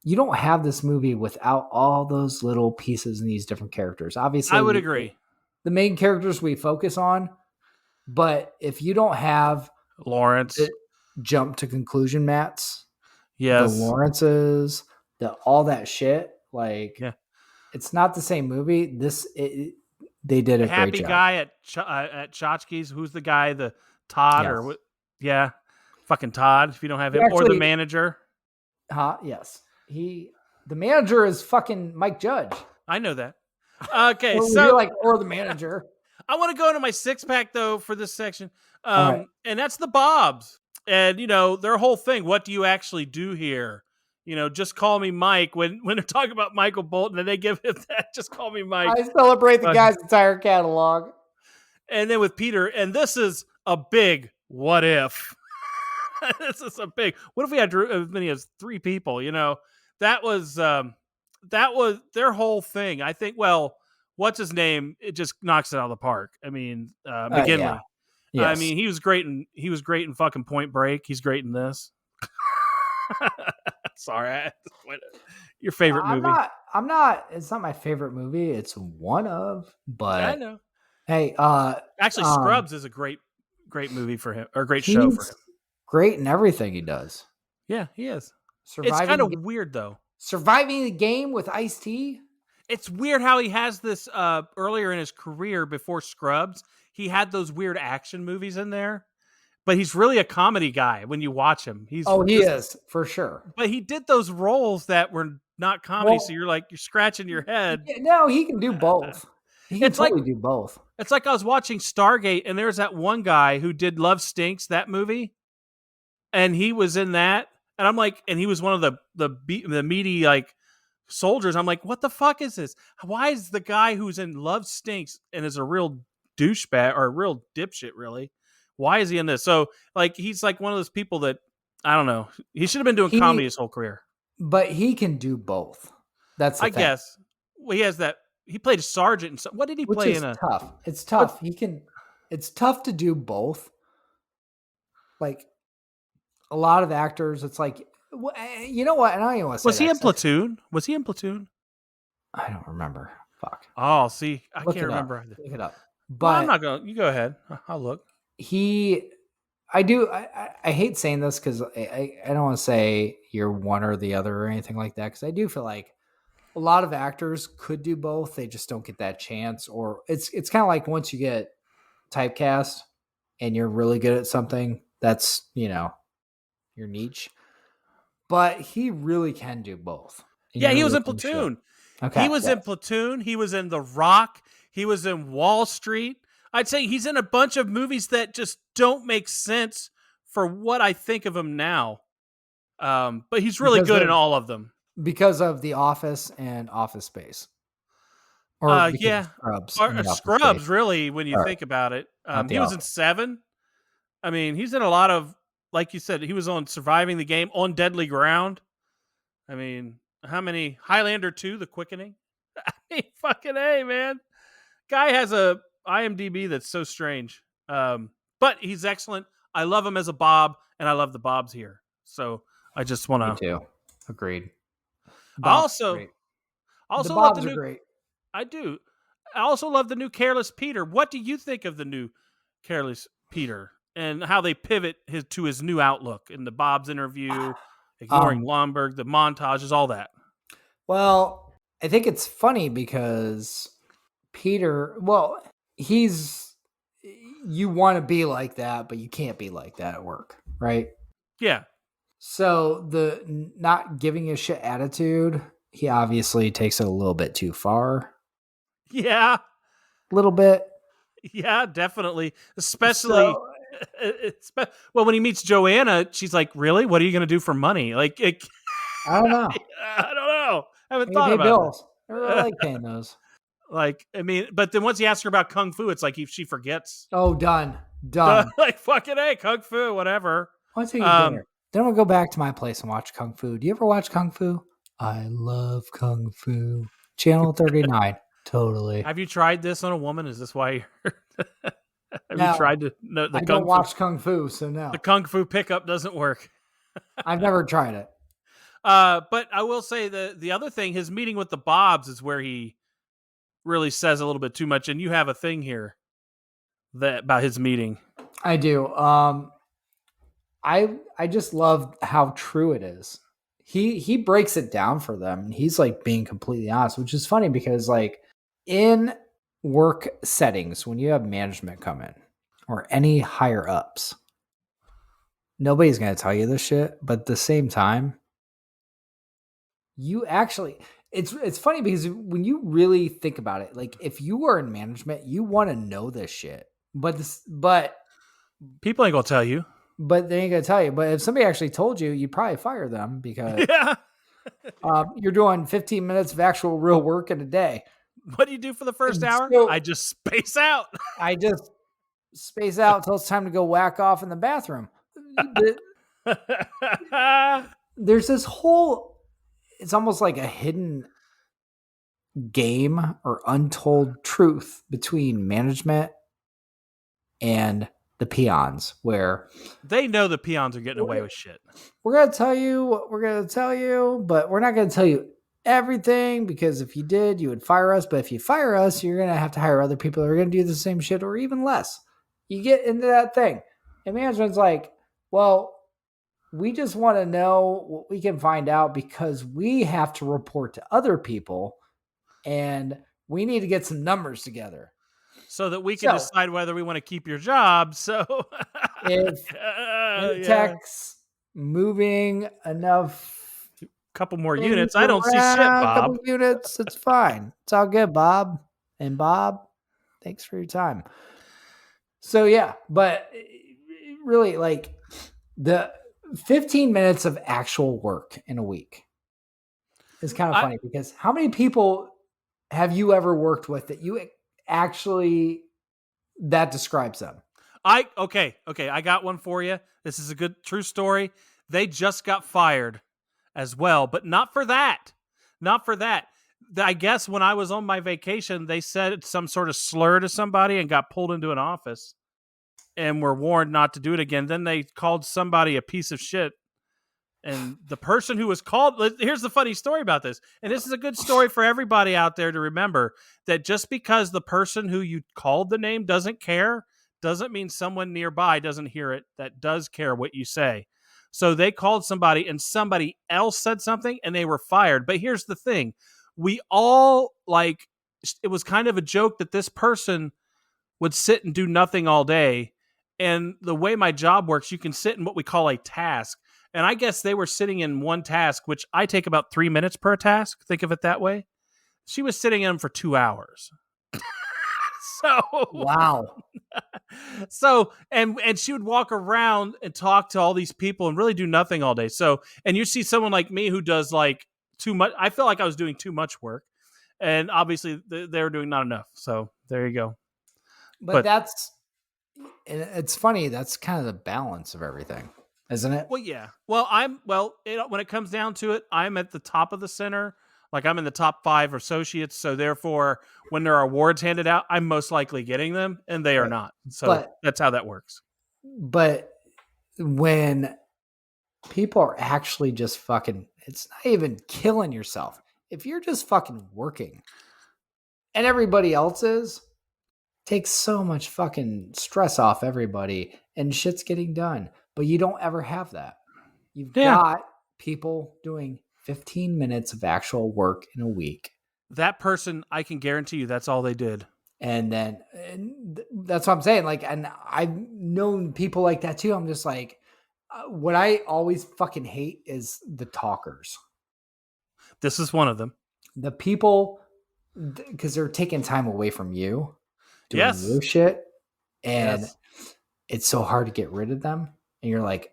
you don't have this movie without all those little pieces and these different characters. Obviously, I would agree. The main characters we focus on, but if you don't have Lawrence, jump to conclusion mats, yes, the Lawrences, all that shit, like it's not the same movie. They did a happy great job. Guy at Tchotchkes. Who's the guy? The Todd or what? Yeah, fucking Todd. If you don't have him, or the manager. Yes, the manager is fucking Mike Judge. I know that. Okay, or the manager. I want to go into my 6-pack though for this section, Right. and that's the Bobs, and their whole thing. What do you actually do here? Just call me Mike. When they're talking about Michael Bolton, and they give him that, just call me Mike. I celebrate the guy's entire catalog. And then with Peter, and this is a big what if. This is a big. What if we had as many as 3 people? That was their whole thing. I think. Well, what's his name? It just knocks it out of the park. I mean, McGinley. Yeah. Yes. I mean, he was great in fucking Point Break. He's great in this. Sorry, your favorite movie? I'm not. It's not my favorite movie. It's one of. But I know. Hey, actually, Scrubs is a great movie for him, or a great show for him. Great in everything he does. Yeah, he is. It's kind of weird though. Surviving the Game with Ice-T. It's weird how he has this earlier in his career before Scrubs. He had those weird action movies in there. But he's really a comedy guy when you watch him. He is, for sure. But he did those roles that were not comedy, so you're scratching your head. No, he can do both. He can totally do both. It's like I was watching Stargate, and there's that one guy who did Love Stinks, that movie, and he was in that, and I'm like, and he was one of the meaty soldiers. I'm like, what the fuck is this? Why is the guy who's in Love Stinks and is a real douchebag or a real dipshit, really? Why is he in this? So, he's one of those people that, I don't know. He should have been doing comedy his whole career. But he can do both. That's the thing. Guess. Well, he has that. He played a sergeant. What did he play in? Tough. It's tough. It's tough to do both. Like, a lot of actors, it's like, you know what? And I don't even want to say Was he in Platoon? Was he in Platoon? I don't remember. Fuck. Oh, see. I can't remember. Look it up. But I'm not going to. You go ahead. I'll look. I hate saying this because I don't want to say you're one or the other or anything like that, because I do feel like a lot of actors could do both. They just don't get that chance, or it's kind of like once you get typecast and you're really good at something, that's your niche. But he really can do both. Yeah, he was in Platoon. Okay, he was in Platoon. He was in The Rock. He was in Wall Street. I'd say he's in a bunch of movies that just don't make sense for what I think of him now. But he's really good in all of them. Because of The Office and Office Space. Scrubs. Scrubs, really, when you think about it. He was in Seven. I mean, he's in a lot of, like you said, he was on Surviving the Game, on Deadly Ground. I mean, how many? Highlander 2, The Quickening. I mean, fucking A, man. Guy has a IMDb that's so strange. but he's excellent. I love him as a Bob, and I love the Bobs here. So I just want Me to. too. Agreed. I also great. love Bobs the are new. great. I do. I also love the new Careless Peter. What do you think of the new Careless Peter and how they pivot to his new outlook in the Bob's interview, ignoring Lomberg, the montages, all that? Well, I think it's funny because Peter, you want to be like that, but you can't be like that at work, right? Yeah. So the not giving a shit attitude, he obviously takes it a little bit too far. Yeah. A little bit. Yeah, definitely. Especially, well, when he meets Joanna, she's like, really? What are you going to do for money? Like, I don't know. I don't know. I haven't Hey, thought pay about bills. I really like paying those. Like, I mean, but then once you ask her about Kung Fu, it's like she forgets. Oh, done. Like, fucking A, Kung Fu, whatever. I'll take you dinner. Then we'll go back to my place and watch Kung Fu. Do you ever watch Kung Fu? I love Kung Fu. Channel 39. Totally. Have you tried this on a woman? Is this why you're... Have No, you tried to... No, I don't watch Kung Fu, so no. The Kung Fu pickup doesn't work. I've never tried it. But I will say the other thing, his meeting with the Bobs is where he really says a little bit too much. And you have a thing here about his meeting. I do. I just love how true it is. He breaks it down for them. And he's like being completely honest, which is funny because like in work settings, when you have management come in or any higher ups, nobody's going to tell you this shit. But at the same time, you actually, it's funny because when you really think about it, like if you are in management, you want to know this shit, but people ain't going to tell you. But they ain't gonna tell you. But if somebody actually told you, you'd probably fire them because you're doing 15 minutes of actual real work in a day. What do you do for the first hour? I just space out. I just space out until it's time to go whack off in the bathroom. There's this whole, it's almost like a hidden game or untold truth between management and the peons, where they know the peons are getting away with shit. We're going to tell you what we're going to tell you, but we're not going to tell you everything because if you did, you would fire us. But if you fire us, you're going to have to hire other people that are going to do the same shit or even less. You get into that thing. And management's like, well, we just want to know what we can find out because we have to report to other people and we need to get some numbers together. So that we can decide whether we want to keep your job. So if tech's moving enough, couple more units, I don't see shit, Bob. Couple units, it's fine. It's all good, Bob. And Bob, thanks for your time. So yeah, but really, like the 15 minutes of actual work in a week is kind of funny because how many people have you ever worked with that you actually that describes them? Okay, I got one for you. This is a good true story. They just got fired as well, but not for that. I guess when I was on my vacation, they said some sort of slur to somebody and got pulled into an office and were warned not to do it again. Then they called somebody a piece of shit. And the person who was called, here's the funny story about this. And this is a good story for everybody out there to remember that just because the person who you called the name doesn't care, doesn't mean someone nearby doesn't hear it that does care what you say. So they called somebody and somebody else said something and they were fired. But here's the thing. We all it was kind of a joke that this person would sit and do nothing all day. And the way my job works, you can sit in what we call a task. And I guess they were sitting in one task, which I take about 3 minutes per task. Think of it that way. She was sitting in them for 2 hours. So wow. So and she would walk around and talk to all these people and really do nothing all day. So and you see someone like me who does like too much. I feel like I was doing too much work, and obviously they were doing not enough. So there you go. But it's funny. That's kind of the balance of everything, isn't it? Well, yeah. Well, when it comes down to it, I'm at the top of the center. Like I'm in the top 5 associates. So therefore, when there are awards handed out, I'm most likely getting them and they are not. So that's how that works. but when people are actually just fucking, it's not even killing yourself. If you're just fucking working and everybody else is, takes so much fucking stress off everybody and shit's getting done. But you don't ever have that. You've got people doing 15 minutes of actual work in a week. That person, I can guarantee you that's all they did. And that's what I'm saying. Like, and I've known people like that too. I'm just like, what I always fucking hate is the talkers. This is one of them. The people, because they're taking time away from you, doing your shit. And it's so hard to get rid of them. And you're like,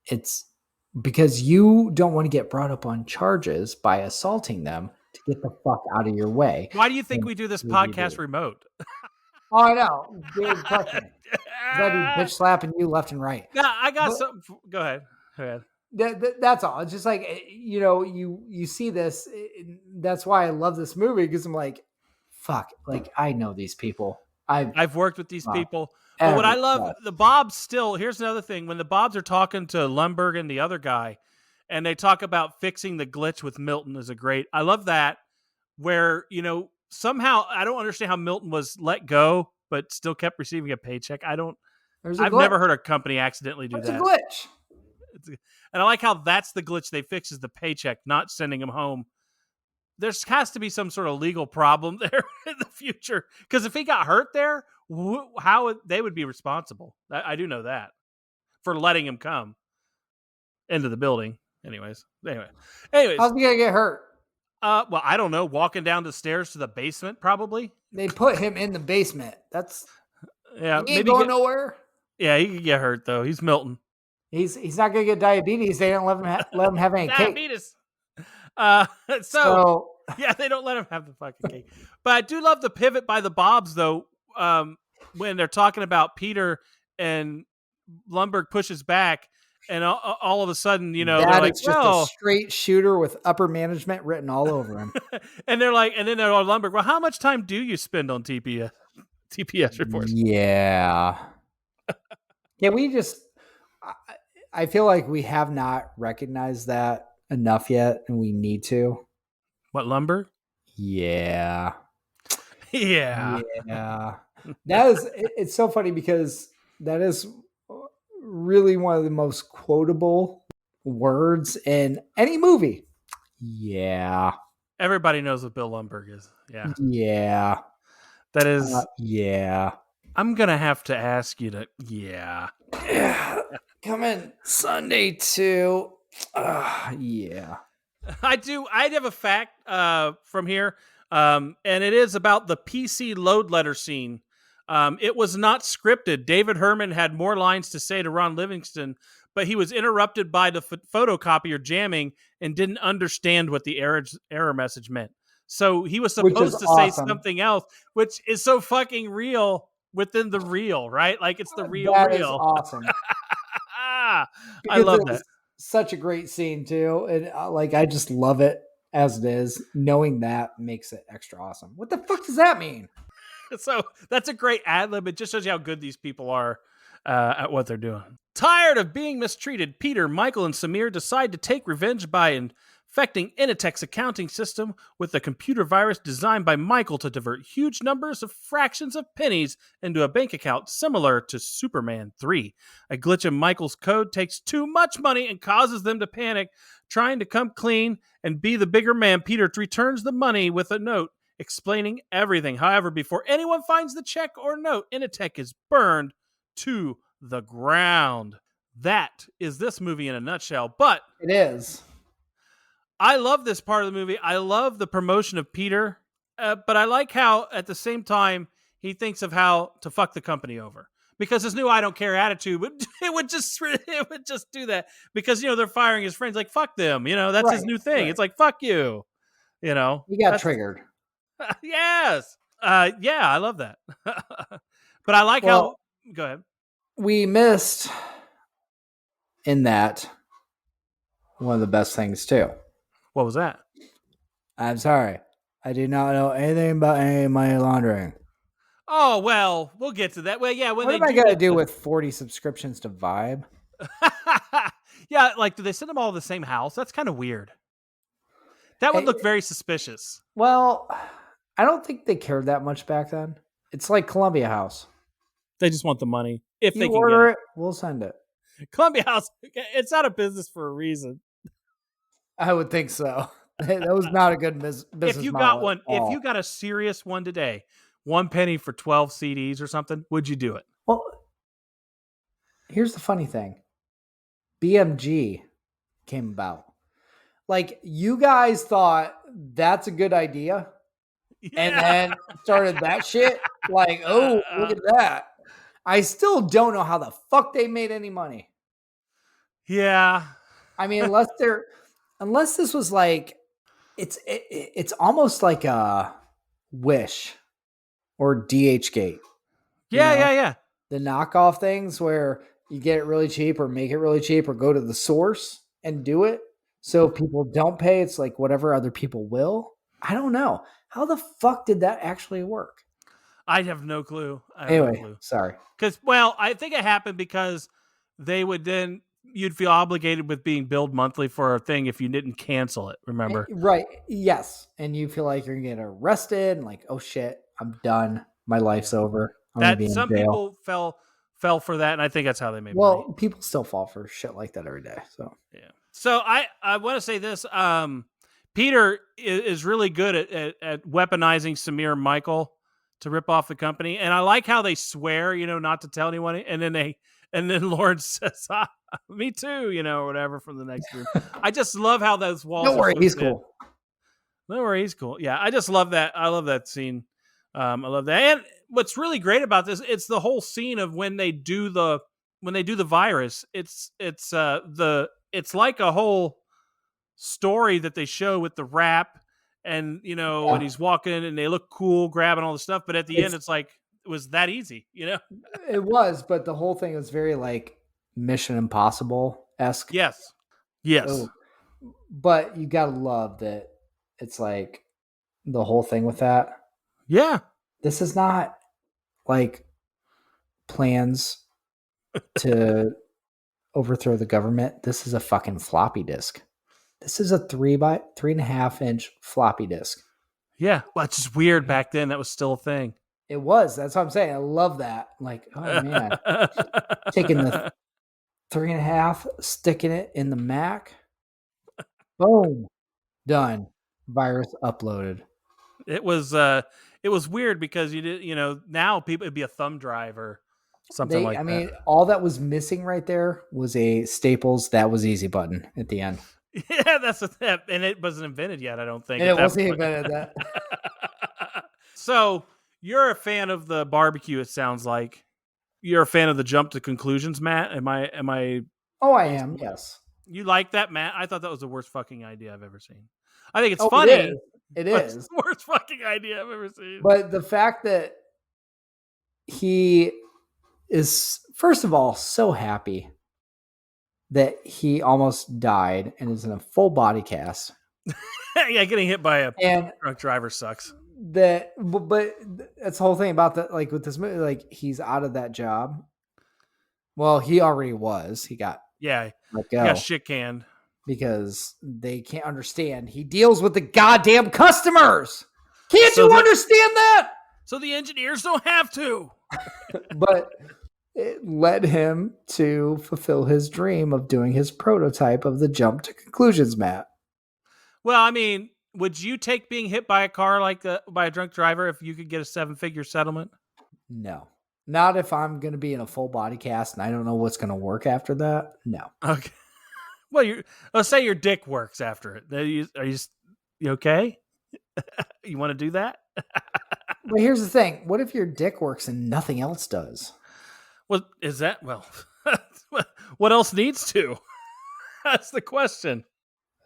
it's because you don't want to get brought up on charges by assaulting them to get the fuck out of your way. Why do you think we do this podcast remote? Oh, I know. Good question. I'd be bitch slapping you left and right. Yeah, I got something. Go ahead. That's all. It's just like, you see this. That's why I love this movie, because I'm like, fuck, like I know these people. I've worked with these people. But what I love, the Bobs still, here's another thing. When the Bobs are talking to Lumbergh and the other guy, and they talk about fixing the glitch with Milton is I love that, where, somehow I don't understand how Milton was let go, but still kept receiving a paycheck. I've never heard a company accidentally do that. It's a glitch. And I like how that's the glitch they fix, is the paycheck, not sending him home. There has to be some sort of legal problem there in the future. Because if he got hurt there, how they would be responsible. I do know that, for letting him come into the building. Anyways. How's he gonna get hurt? Well, I don't know. Walking down the stairs to the basement, probably. They put him in the basement. That's he ain't going nowhere. Yeah, he could get hurt though. He's Milton. He's not gonna get diabetes. They don't let him have any diabetes. Cake. So yeah, they don't let him have the fucking cake. But I do love the pivot by the Bobs though. When they're talking about Peter and Lumbergh pushes back, and all of a sudden, they're like, it's just a straight shooter with upper management written all over him. And they're like, and then they're all Lumbergh, well, how much time do you spend on TPS reports? Yeah. I feel like we have not recognized that enough yet, and we need to. What, Lumbergh? Yeah. Yeah. It's so funny, because that is really one of the most quotable words in any movie. Yeah. Everybody knows what Bill Lumbergh is. Yeah. Yeah. That is. Yeah. I'm going to have to ask you to. Yeah. Coming Sunday too. Yeah. I have a fact from here. And it is about the PC load letter scene. It was not scripted. David Herman had more lines to say to Ron Livingston, but he was interrupted by the photocopier jamming and didn't understand what the error message meant. So he was supposed to say something else, which is so fucking real within the real, right? Like, it's the real. That is awesome. I love that. Such a great scene too. And I just love it as it is. Knowing that makes it extra awesome. What the fuck does that mean? So that's a great ad lib. It just shows you how good these people are at what they're doing. Tired of being mistreated, Peter, Michael, and Samir decide to take revenge by infecting Initech's accounting system with a computer virus designed by Michael to divert huge numbers of fractions of pennies into a bank account similar to Superman 3. A glitch in Michael's code takes too much money and causes them to panic. Trying to come clean and be the bigger man, Peter returns the money with a note explaining everything. However, before anyone finds the check or note, Initech is burned to the ground. That is this movie in a nutshell. But it is. I love this part of the movie. I love the promotion of Peter, but I like how at the same time he thinks of how to fuck the company over, because his new "I don't care" attitude would just do that, because they're firing his friends. Like, fuck them. That's right, his new thing. Right. It's like, fuck you. He got triggered. Yes. Yeah, I love that. But I like how. Go ahead. We missed in that one of the best things too. What was that? I'm sorry. I do not know anything about any money laundering. Oh, well, we'll get to that. Well, yeah. When What am I going to do with 40 subscriptions to Vibe? Yeah, like, do they send them all to the same house? That's kind of weird. That would look very suspicious. Well, I don't think they cared that much back then. It's like Columbia House. They just want the money. If You they can order get it, we'll send it. Columbia House, it's not a business for a reason. I would think so. That was not a good business. If you got one, if you got a serious one today, 1 penny for 12 CDs or something, would you do it? Well, here's the funny thing. BMG came about. Like, you guys thought that's a good idea, and then started that shit. Like, oh, look at that. I still don't know how the fuck they made any money. Yeah. I mean, unless this was like, it's almost like a Wish or DHgate. Yeah. The knockoff things where you get it really cheap or make it really cheap or go to the source and do it. So people don't pay. It's like whatever other people will. I don't know. How the fuck did that actually work? I have no clue. Anyway, sorry. Well, I think it happened because they would then, you'd feel obligated with being billed monthly for a thing if you didn't cancel it, remember? Right. Yes. And you feel like you're going to get arrested and like, oh shit, I'm done. My life's over. I'm gonna be in Some jail. people fell for that, and I think that's how they made money. Well, people still fall for shit like that every day. So yeah. So I want to say this. Peter is really good at weaponizing Samir and Michael to rip off the company, and I like how they swear, not to tell anyone, and then Lawrence says, "Me too," or whatever from the next room. I just love how those walls. Don't worry, he's cool. Don't worry, he's cool. Yeah, I just love that. I love that scene. I love that. And what's really great about this, it's the whole scene of when they do the virus. It's like a whole story that they show with the rap and and he's walking and they look cool grabbing all the stuff, but at the end it's like it was that easy, It was, but the whole thing was very like Mission Impossible-esque. Yes. So, but you gotta love that it's like the whole thing with that. Yeah. This is not like plans to overthrow the government. This is a fucking floppy disk. This is a 3 by 3.5 inch floppy disk. Yeah. Well, it's just weird back then. That was still a thing. It was. That's what I'm saying. I love that. Like, oh man. Taking the 3.5, sticking it in the Mac. Boom. Done. Virus uploaded. It was weird because you did, now people, it'd be a thumb drive or something like that. I mean, all that was missing right there was a Staples That Was Easy button at the end. Yeah, and it wasn't invented yet, I don't think. And it wasn't invented that. So you're a fan of the barbecue, it sounds like. You're a fan of the jump to conclusions, Matt. Am I? Oh, I am. Yes. You like that, Matt? I thought that was the worst fucking idea I've ever seen. I think it's funny. It is. It's the worst fucking idea I've ever seen. But the fact that he is, first of all, so happy that he almost died and is in a full body cast. Yeah, getting hit by a drunk driver sucks. But that's the whole thing about that. Like with this movie, like he's out of that job. Well, he already was. He got let go. He got shit canned because they can't understand. He deals with the goddamn customers. Can't you understand that? So the engineers don't have to. But it led him to fulfill his dream of doing his prototype of the jump to conclusions map. Well, I mean, would you take being hit by a car by a drunk driver if you could get a 7-figure settlement? No. Not if I'm going to be in a full body cast and I don't know what's going to work after that. No. Okay. Well, let's say your dick works after it. Are you okay? You want to do that? But here's the thing. What if your dick works and nothing else does? Well, what else needs to? That's the question.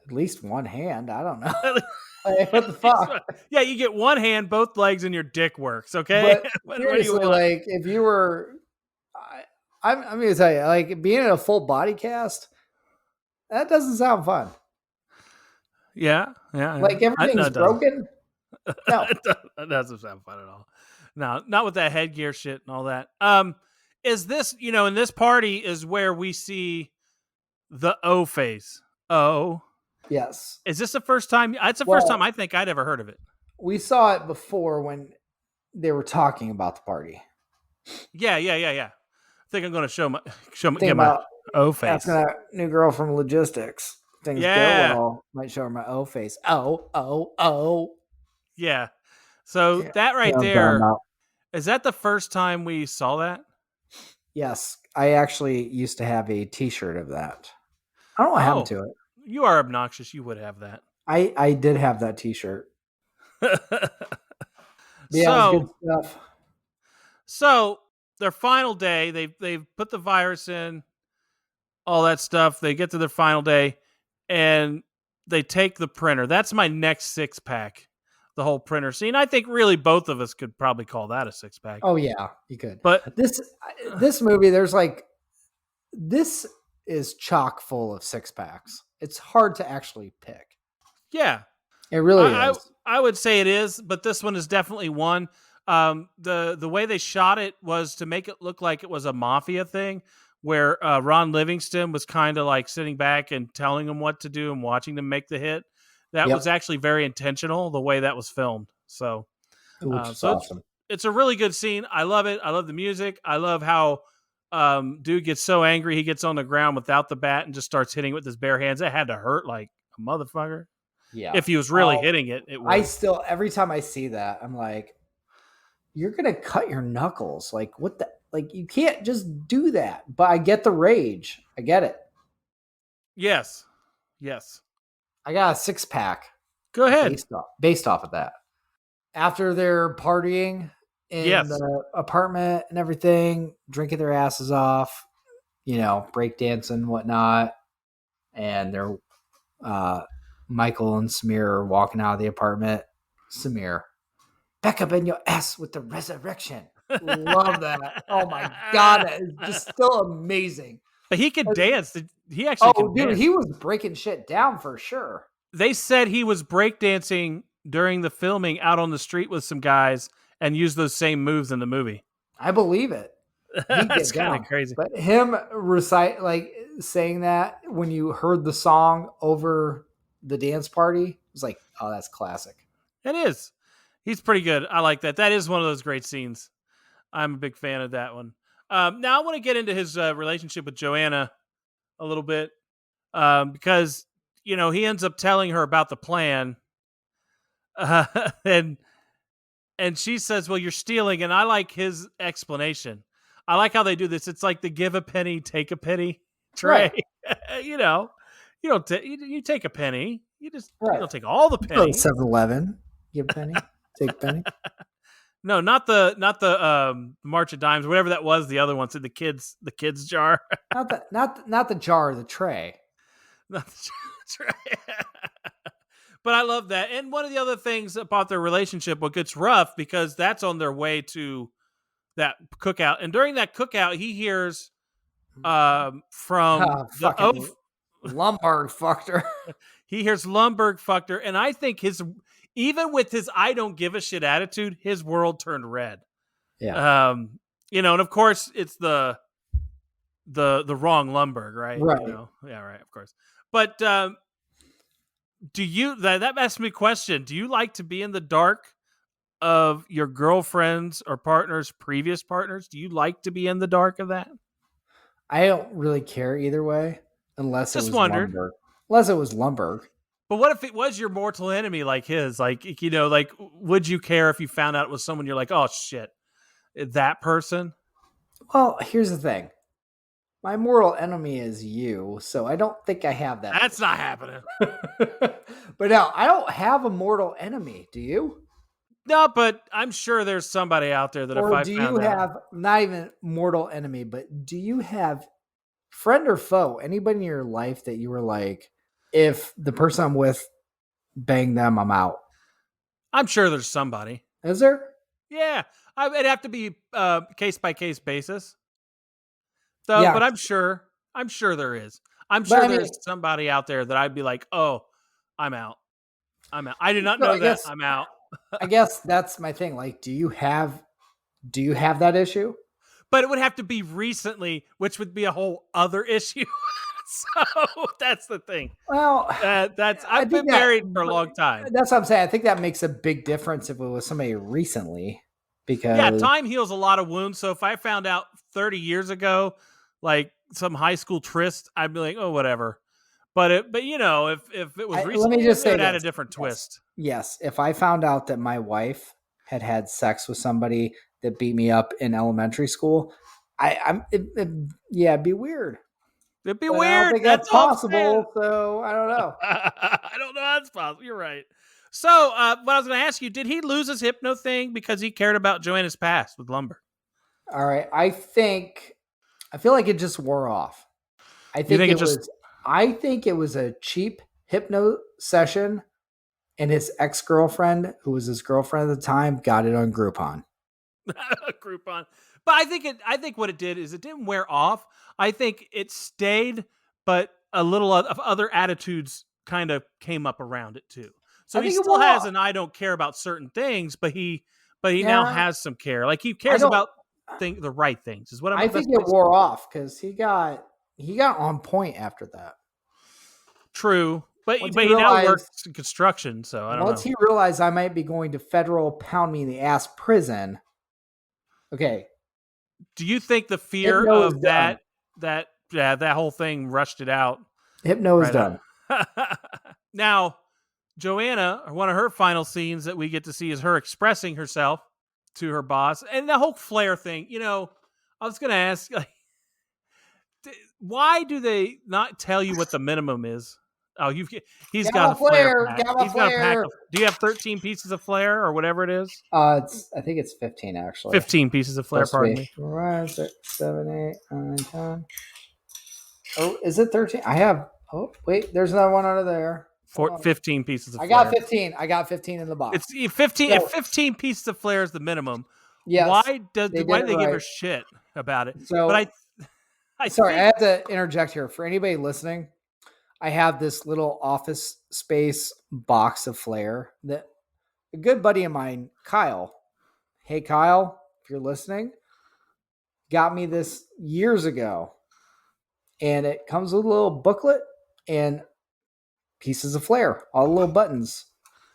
At least one hand. I don't know. Like, what the fuck? Yeah, you get one hand, both legs, and your dick works. Okay. But seriously, like if you were, I'm going to tell you, like being in a full body cast, that doesn't sound fun. Yeah. Like everything's broken. No, that doesn't sound fun at all. No, not with that headgear shit and all that. Is this, in this party is where we see the O face. Oh. Yes. Is this the first time? It's the first time I think I'd ever heard of it. We saw it before when they were talking about the party. Yeah. I think I'm going to get my O face. Asking that new girl from logistics. Things go well. Might show her my O face. Oh. Yeah. So that right there, is that the first time we saw that? Yes. I actually used to have a t-shirt of that. I don't know what happened to it. You are obnoxious. You would have that. I did have that t-shirt. Yeah, it was good stuff. So their final day, they've put the virus in, all that stuff. They get to their final day, and they take the printer. That's my next 6-pack. The whole printer scene. I think really both of us could probably call that a 6-pack. Oh yeah, you could. But this movie, this is chock full of 6-packs. It's hard to actually pick. Yeah, it really is. I would say it is, but this one is definitely one. The way they shot it was to make it look like it was a mafia thing, where Ron Livingston was kind of like sitting back and telling them what to do and watching them make the hit. That was actually very intentional, the way that was filmed. So, awesome. It's a really good scene. I love it. I love the music. I love how dude gets so angry he gets on the ground without the bat and just starts hitting it with his bare hands. It had to hurt like a motherfucker. Yeah. If he was really hitting it, it would. Every time I see that, I'm like, you're going to cut your knuckles. Like, what the? Like, you can't just do that. But I get the rage. I get it. Yes. I got a 6-pack. Go ahead. Based off of that. After they're partying in the apartment and everything, drinking their asses off, breakdancing and whatnot. And they're Michael and Samir are walking out of the apartment. Samir, back up in your ass with the resurrection. Love that. Oh my God. That is just still amazing. But he could dance. He actually could dance. He was breaking shit down for sure. They said he was breakdancing during the filming out on the street with some guys and used those same moves in the movie. I believe it. That's kind of crazy. But him saying that when you heard the song over the dance party, it was like, oh, that's classic. It is. He's pretty good. I like that. That is one of those great scenes. I'm a big fan of that one. Now I want to get into his relationship with Joanna a little bit because, he ends up telling her about the plan and she says, well, you're stealing. And I like his explanation. I like how they do this. It's like the give a penny, take a penny tray. Right. You don't you take a penny. You don't take all the pennies. 7-Eleven, give a penny, take a penny. No, not the March of Dimes, whatever that was. The other one said the kids jar. not the jar, the tray. Not the tray. But I love that. And one of the other things about their relationship, what gets rough, because that's on their way to that cookout. And during that cookout, he hears from the Lumberg fucked her. He hears Lumberg fucked her. And I think even with his I don't give a shit attitude, his world turned red. Yeah. And of course it's the wrong Lumberg, right? Right. Yeah, right, of course. But that asks me a question. Do you like to be in the dark of your girlfriend's or partner's previous partners? Do you like to be in the dark of that? I don't really care either way, unless it was Lumberg. Unless it was Lumberg. But what if it was your mortal enemy like his? Like, would you care if you found out it was someone you're like, oh shit, that person? Well, here's the thing. My mortal enemy is you, so I don't think I have that. That's not happening. But no, I don't have a mortal enemy. Do you? No, but I'm sure there's somebody out there that or do you have not even mortal enemy, but do you have friend or foe? Anybody in your life that you were like, if the person I'm with bang them, I'm out? I'm sure there's somebody. Is there? Yeah, it'd have to be case by case basis. So, yeah. But I'm sure there is. I'm sure there's somebody out there that I'd be like, oh, I'm out. I did not know that. I'm out. I guess that's my thing. Like, do you have Do you have that issue? But it would have to be recently, which would be a whole other issue. So that's the thing. Well, I've been married for a long time. That's what I'm saying. I think that makes a big difference if it was somebody recently, because time heals a lot of wounds. So if I found out 30 years ago, like some high school tryst, I'd be like, oh, whatever. But if it was recently, let me just say it would add a this. different twist. Yes, if I found out that my wife had sex with somebody that beat me up in elementary school, it'd be weird. It'd be But weird. I don't think that's possible. So I don't know. I don't know how that's possible. You're right. So what I was going to ask you, did he lose his hypno thing because he cared about Joanna's past with Lumbergh? All right. I feel like it just wore off. I think it was a cheap hypno session, and his ex-girlfriend, who was his girlfriend at the time, got it on Groupon. Groupon. But I think what it did is it didn't wear off. I think it stayed, but a little of other attitudes kind of came up around it too. So he still has an I don't care about certain things, but he now has some care. Like he cares about the right things. Is what I think it wore off because he got on point after that. True, but he now works in construction, so I don't know. Once he realized I might be going to federal pound me in the ass prison. Okay. Do you think the fear of that whole thing rushed it out? Hypno is done. Now, Joanna, one of her final scenes that we get to see is her expressing herself to her boss, and the whole flare thing. I was going to ask, why do they not tell you what the minimum is? Oh, he's got a flare. He's got a pack. Do you have 13 pieces of flare or whatever it is? I think it's 15 actually. 15 pieces of flare. Pardon me. 5, 6, 7, 8, 9, 10. Oh, is it 13? I have. Oh, wait. There's another one under there. 15 pieces of flare. I got 15 in the box. It's 15. If 15 pieces of flare is the minimum, yes, why do they give her shit about it? So, but I have to interject here for anybody listening. I have this little office space box of flare that a good buddy of mine, Kyle. Hey, Kyle, if you're listening, got me this years ago. And it comes with a little booklet and pieces of flare, all the little buttons.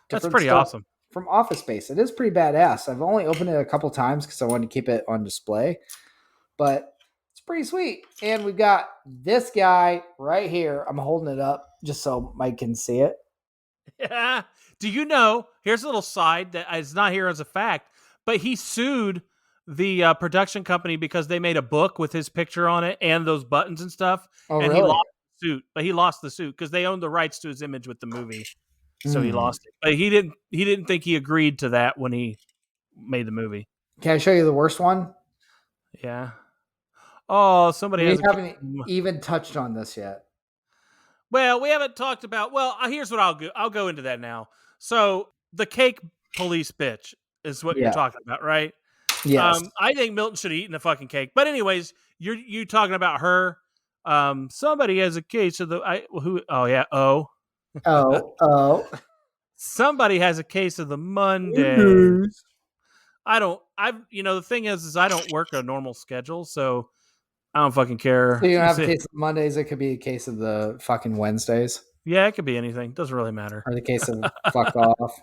That's pretty awesome. From Office Space. It is pretty badass. I've only opened it a couple times because I wanted to keep it on display. But it's pretty sweet. And we've got this guy right here. I'm holding it up just so Mike can see it. Yeah. Do you know, here's a little side that is not here as a fact, but he sued the production company because they made a book with his picture on it and those buttons and stuff. Oh, and really? He lost the suit. But he lost the suit because they owned the rights to his image with the movie. So he lost it. But he didn't think he agreed to that when he made the movie. Can I show you the worst one? Yeah. Oh, somebody haven't even touched on this yet. Well, we haven't talked about. Well, here's what I'll go. I'll go into that now. So the cake police bitch is what you're talking about, right? Yes. I think Milton should have eaten the fucking cake. But anyways, you talking about her. Somebody has a case of the somebody has a case of the Mondays. The thing is I don't work a normal schedule, so I don't fucking care. So you don't have a case of Mondays. It could be a case of the fucking Wednesdays. Yeah, it could be anything. Doesn't really matter. Or the case of fuck off.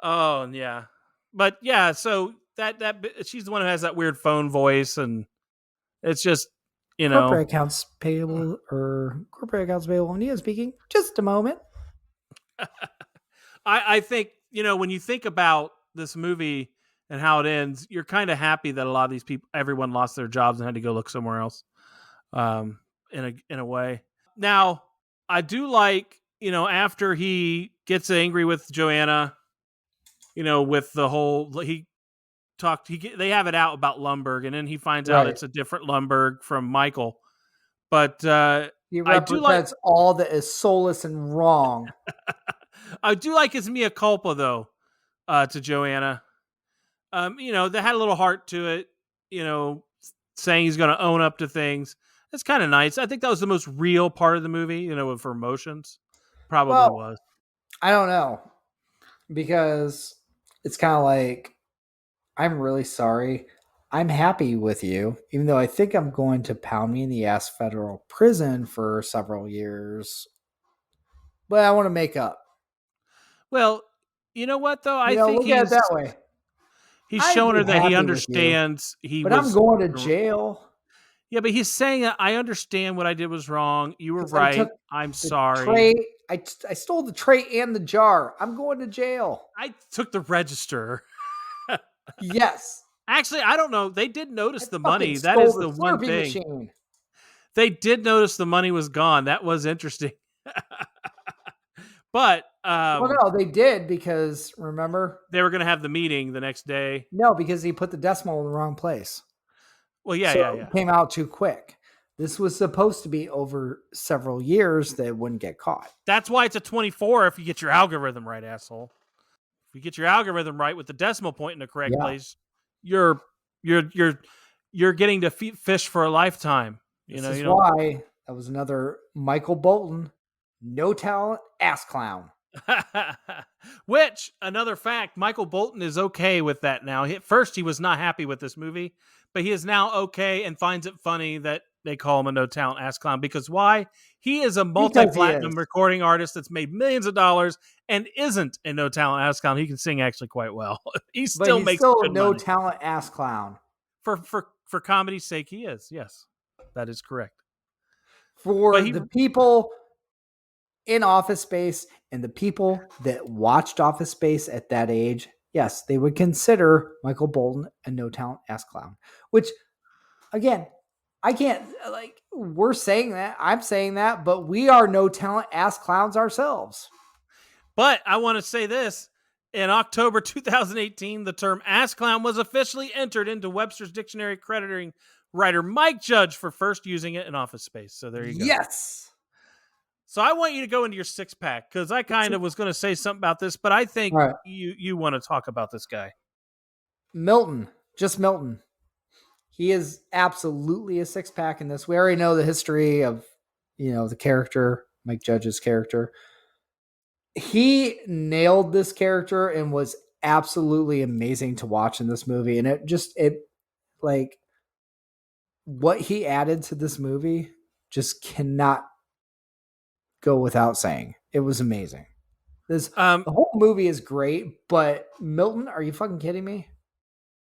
Oh, yeah. But yeah, so that she's the one who has that weird phone voice, and it's just, Corporate accounts payable Nia speaking. Just a moment. I think, when you think about this movie and how it ends, you're kind of happy that a lot of these people, everyone lost their jobs and had to go look somewhere else. In a way. Now, I do like, after he gets angry with Joanna, with the whole, they have it out about Lumbergh, and then he finds out it's a different Lumbergh from Michael. But he represents all that is soulless and wrong. I do like his mea culpa, though, to Joanna. That had a little heart to it, saying he's going to own up to things. It's kind of nice. I think that was the most real part of the movie, for emotions. Probably was. I don't know. Because it's kind of like, I'm really sorry. I'm happy with you, even though I think I'm going to pound me in the ass federal prison for several years. But I want to make up. Well, you know what though? I You know, think look at it that way. he's I'd shown be her that he happy with you, understands. But I'm going to jail. Yeah, but he's saying, I understand what I did was wrong. You were 'Cause I right. took I'm the sorry. Tray, I stole the tray and the jar. I'm going to jail. I took the register. Yes. Actually, I don't know. They did notice the fucking money. That stole is the the one Slurpee thing. machine. They did notice the money was gone. That was interesting. But Well, no, they did because remember they were going to have the meeting the next day. No, because he put the decimal in the wrong place. Well, yeah, So yeah. It came out too quick. This was supposed to be over several years that it wouldn't get caught. That's why it's a 24 if you get your algorithm right, asshole. If you get your algorithm right with the decimal point in the correct place, you're getting to fish for a lifetime. This is why that was another Michael Bolton, no talent, ass clown. Which, another fact, Michael Bolton is okay with that now. At first, he was not happy with this movie, but he is now okay and finds it funny that they call him a no talent ass clown. Because why? He is a multi-platinum recording artist that's made millions of dollars and isn't a no talent ass clown. He can sing actually quite well. He's still a no money. talent ass clown. For comedy's sake, he is. Yes, that is correct. For the people in Office Space and the people that watched Office Space at that age, yes, they would consider Michael Bolton a no talent ass clown. Which, again, I can't, we're saying that, I'm saying that, but we are no talent ass clowns ourselves. But I want to say this. In October 2018, the term ass clown was officially entered into Webster's Dictionary, crediting writer Mike Judge for first using it in Office Space. So there you go. Yes. So I want you to go into your six pack because I kind of was going to say something about this, but I think you want to talk about this guy. Milton, just Milton. He is absolutely a six pack in this. We already know the history of, the character, Mike Judge's character. He nailed this character and was absolutely amazing to watch in this movie. And what he added to this movie just cannot go without saying. It was amazing. The whole movie is great, but Milton, are you fucking kidding me?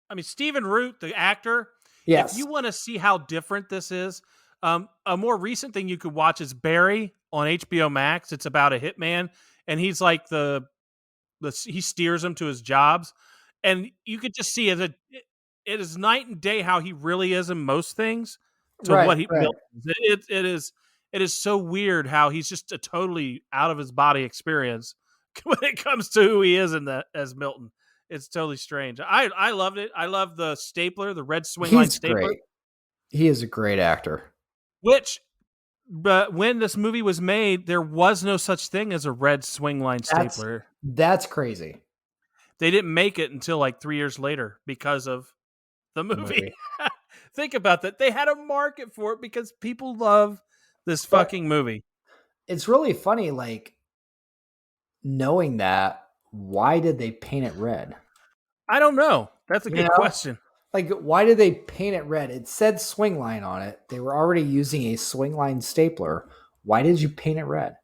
I mean, Stephen Root, the actor. Yes. If you want to see how different this is, a more recent thing you could watch is Barry on HBO Max. It's about a hitman, and he's like he steers him to his jobs, and you could just see it is night and day how he really is in most things to what he built. It is so weird how he's just a totally out of his body experience when it comes to who he is as Milton. It's totally strange. I loved it. I love the stapler, the red swing line stapler. Great. He is a great actor. But when this movie was made, there was no such thing as a red swing line stapler. That's crazy. They didn't make it until like 3 years later because of the movie. Think about that. They had a market for it because people love this fucking movie. It's really funny, knowing that. Why did they paint it red? I don't know. That's a good question. Why did they paint it red? It said swing line on it. They were already using a swing line stapler. Why did you paint it red?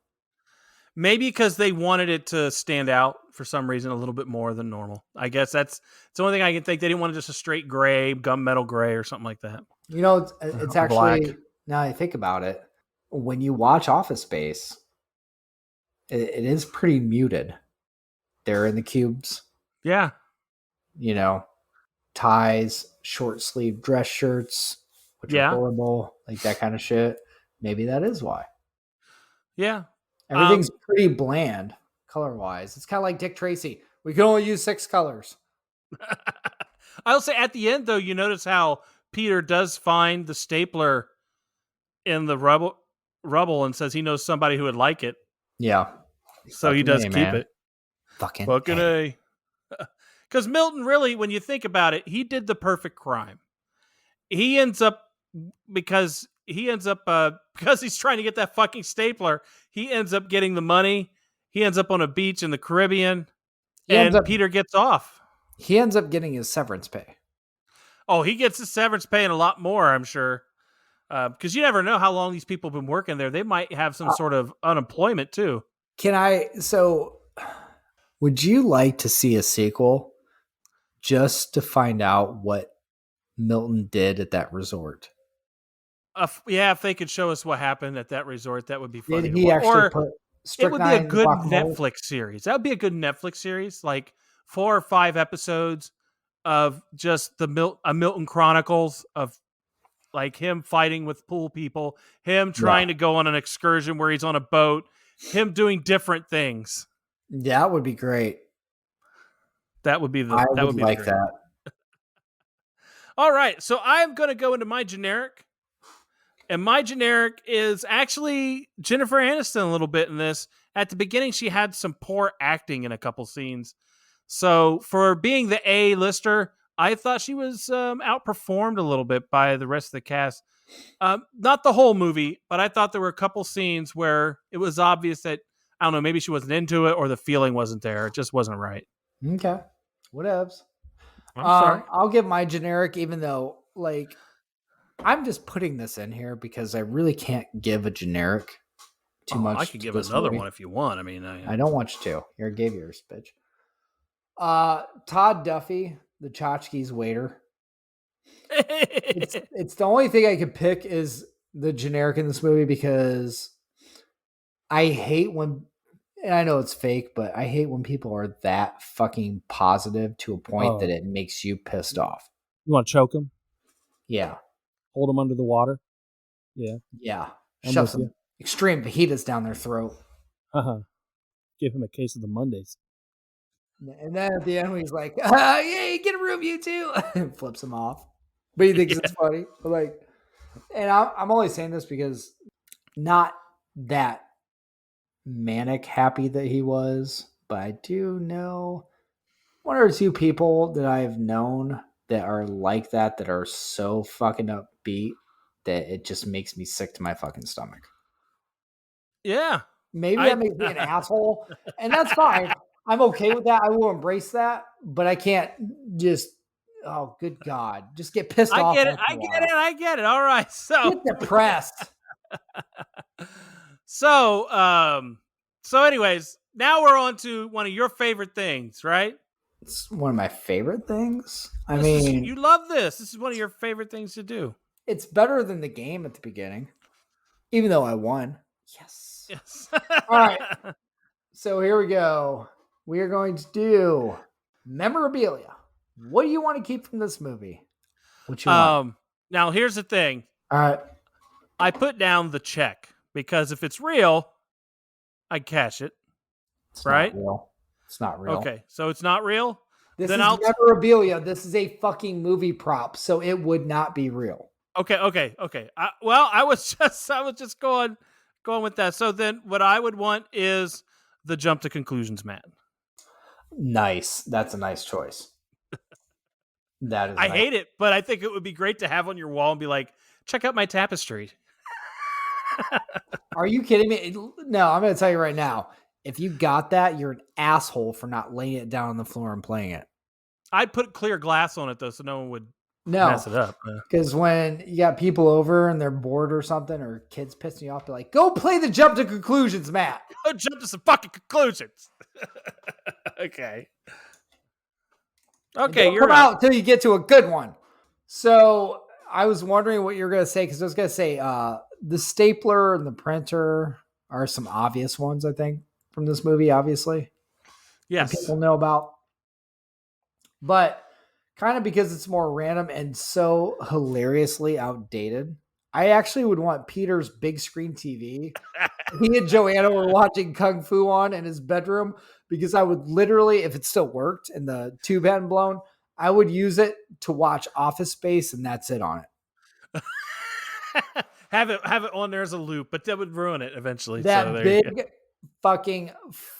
Maybe because they wanted it to stand out for some reason a little bit more than normal. I guess that's the only thing I can think. They didn't want just a straight gray, gunmetal gray or something like that. It's actually, now I think about it, when you watch Office Space, it is pretty muted. They're in the cubes. Yeah. Ties, short sleeve dress shirts, which are horrible, that kind of shit. Maybe that is why. Yeah. Everything's pretty bland color wise. It's kind of like Dick Tracy. We can only use 6 colors. I'll say at the end, though, you notice how Peter does find the stapler in the rubble and says he knows somebody who would like it. Yeah. So he does keep it. Fucking A. Because Milton, really, when you think about it, he did the perfect crime. He ends up because he's trying to get that fucking stapler. He ends up getting the money. He ends up on a beach in the Caribbean, and Peter gets off. He ends up getting his severance pay. Oh, he gets his severance pay and a lot more, I'm sure. Because you never know how long these people have been working there. They might have some sort of unemployment too. Would you like to see a sequel just to find out what Milton did at that resort? If they could show us what happened at that resort, that would be funny. Did he actually put it would be a strychnine good in the guacamole? Netflix series. That would be a good Netflix series, like 4 or 5 episodes of just the Milton Chronicles of like him fighting with pool people, him trying to go on an excursion where he's on a boat, him doing different things. That would be great. That would be the. I that would would be like the that. All right, so I'm going to go into my generic. And my generic is actually Jennifer Aniston a little bit in this. At the beginning, she had some poor acting in a couple scenes. So for being the A-lister, I thought she was outperformed a little bit by the rest of the cast. Not the whole movie, but I thought there were a couple scenes where it was obvious that, I don't know, maybe she wasn't into it or the feeling wasn't there. It just wasn't right. Okay. Whatevs. I'm sorry. I'll give my generic, even though, like, I'm just putting this in here because I really can't give a generic too much. I could give another one if you want. I mean, I don't want you to. You already gave yours, bitch. Todd Duffy, the Tchotchke's waiter. It's the only thing I could pick is the generic in this movie because I hate when, and I know it's fake, but I hate when people are that fucking positive to a point that it makes you pissed off. You want to choke him? Yeah. Hold him under the water? Yeah. Yeah. I'm Shove with some you. extreme fajitas down their throat. Give him a case of the Mondays. And then at the end, he's like, "Yeah, get a room, you too," and flips him off. But he thinks it's funny. But like, and I'm only saying this because not that manic happy that he was, but I do know 1 or 2 people that I've known that are like that are so fucking upbeat that it just makes me sick to my fucking stomach. Yeah. Maybe that makes me an asshole, and that's fine. I'm okay with that. I will embrace that, but I can't just, oh, good God, just get pissed off. I get it. All right. So get depressed. So anyways, now we're on to one of your favorite things, right? It's one of my favorite things. You love this. This is one of your favorite things to do. It's better than the game at the beginning, even though I won. Yes. All right. So here we go. We are going to do memorabilia. What do you want to keep from this movie? What you want? Now here's the thing. All right. I put down the check because if it's real, I'd cash it. It's right? Not real. It's not real. Okay. So it's not real? This then is memorabilia. This is a fucking movie prop, so it would not be real. Okay. I was just going with that. So then what I would want is the jump to conclusions, man. Nice. That's a nice choice. That is. I hate it, but I think it would be great to have on your wall and be like, check out my tapestry. Are you kidding me? No, I'm going to tell you right now. If you got that, you're an asshole for not laying it down on the floor and playing it. I'd put clear glass on it though, so no one would mess it up. Because when you got people over and they're bored or something, or kids pissing you off, be like, go play the jump to conclusions, Matt. Go jump to some fucking conclusions. Okay. Okay, you're right. Out until you get to a good one. So I was wondering what you're going to say, because I was going to say the stapler and the printer are some obvious ones, I think, from this movie, obviously. Yes. That people know about. But kind of because it's more random and so hilariously outdated, I actually would want Peter's big screen TV. He and Joanna were watching Kung Fu on in his bedroom, because I would literally, if it still worked and the tube hadn't blown, I would use it to watch Office Space, and that's it on it. have it on there as a loop, but that would ruin it eventually. That big fucking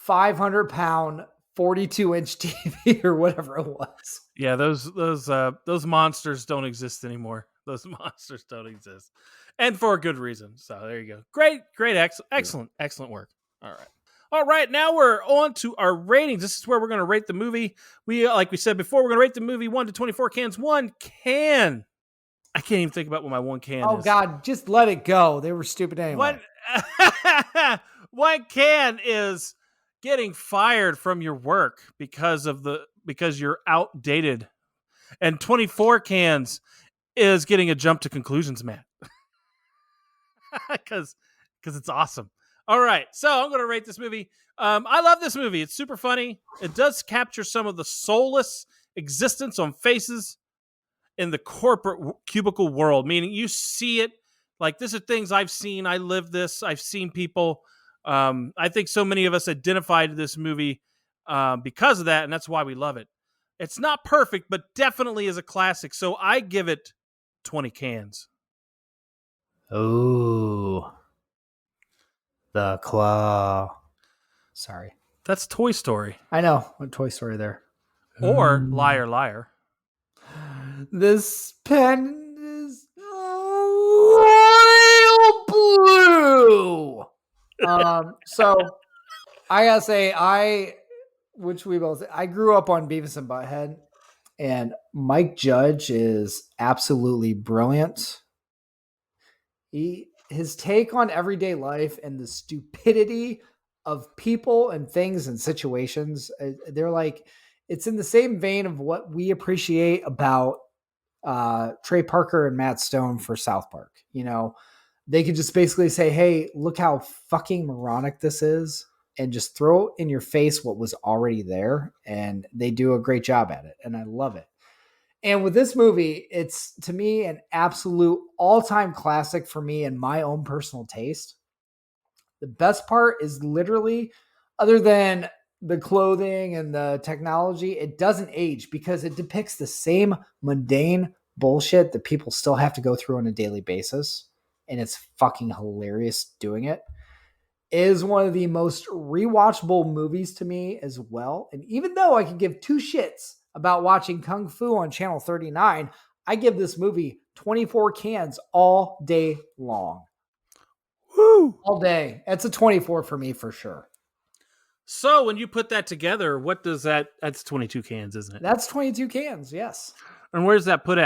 500-pound 42-inch TV or whatever it was. Yeah, those monsters don't exist anymore. Those monsters don't exist, and for a good reason. So there you go. Great, excellent work. All All right, now we're on to our ratings. This is where we're going to rate the movie. Like we said before, we're going to rate the movie 1 to 24 cans. 1 can. I can't even think about what my 1 can is. Oh, God, just let it go. They were stupid anyway. One can is getting fired from your work because you're outdated. And 24 cans is getting a jump to conclusions, Matt. Because it's awesome. All right, so I'm going to rate this movie. I love this movie. It's super funny. It does capture some of the soulless existence on faces in the corporate cubicle world, meaning you see it. Like, this are things I've seen. I live this. I've seen people. I think so many of us identified with this movie because of that, and that's why we love it. It's not perfect, but definitely is a classic. So I give it 20 cans. Oh. The claw. Sorry. That's Toy Story. I know. What Toy Story there? Or Liar, Liar. This pen is royal blue. So I gotta say, I grew up on Beavis and Butthead, and Mike Judge is absolutely brilliant. His take on everyday life and the stupidity of people and things and situations, they're like, it's in the same vein of what we appreciate about Trey Parker and Matt Stone for South Park. You know, they could just basically say, hey, look how fucking moronic this is, and just throw in your face what was already there. And they do a great job at it. And I love it. And with this movie, it's, to me, an absolute all-time classic for me and my own personal taste. The best part is literally, other than the clothing and the technology, it doesn't age because it depicts the same mundane bullshit that people still have to go through on a daily basis. And it's fucking hilarious doing it. It is one of the most rewatchable movies to me as well. And even though I could give two shits about watching Kung Fu on Channel 39, I give this movie 24 cans all day long. Woo! All day. It's a 24 for me for sure. So when you put that together, what does that's 22 cans, isn't it? That's 22 cans, yes. And where's that put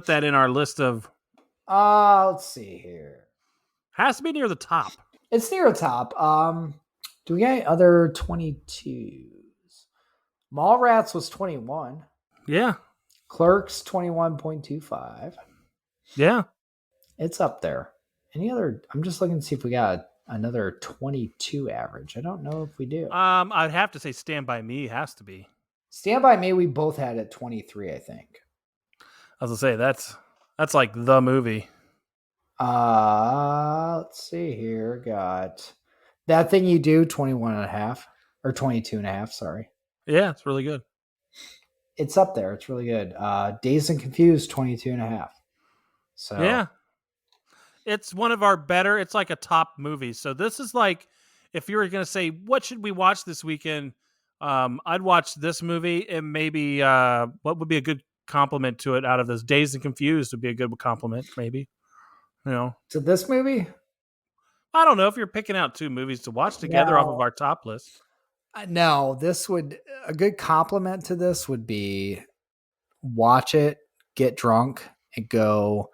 that in our list of? Let's see here. Has to be near the top. It's near the top. Do we got any other 22s? Mallrats was 21. Yeah. Clerks 21.25. Yeah. It's up there. Any other? I'm just looking to see if we got another 22 average. I don't know if we do. I'd have to say Stand By Me has to be. Stand By Me, we both had at 23, I think. I was gonna say that's like the movie. Let's see here. Got That Thing You Do, 21.5 or 22.5. Sorry. Yeah, it's really good. It's up there. It's really good. Dazed and Confused, 22.5. So yeah, it's one of our better. It's like a top movie. So this is like, if you were going to say, what should we watch this weekend? I'd watch this movie, and maybe what would be a good compliment to it out of this? Dazed and Confused would be a good compliment, maybe. You know, to this movie. I don't know if you're picking out two movies to watch together off of our top list. No, a good compliment to this would be watch it, get drunk, and go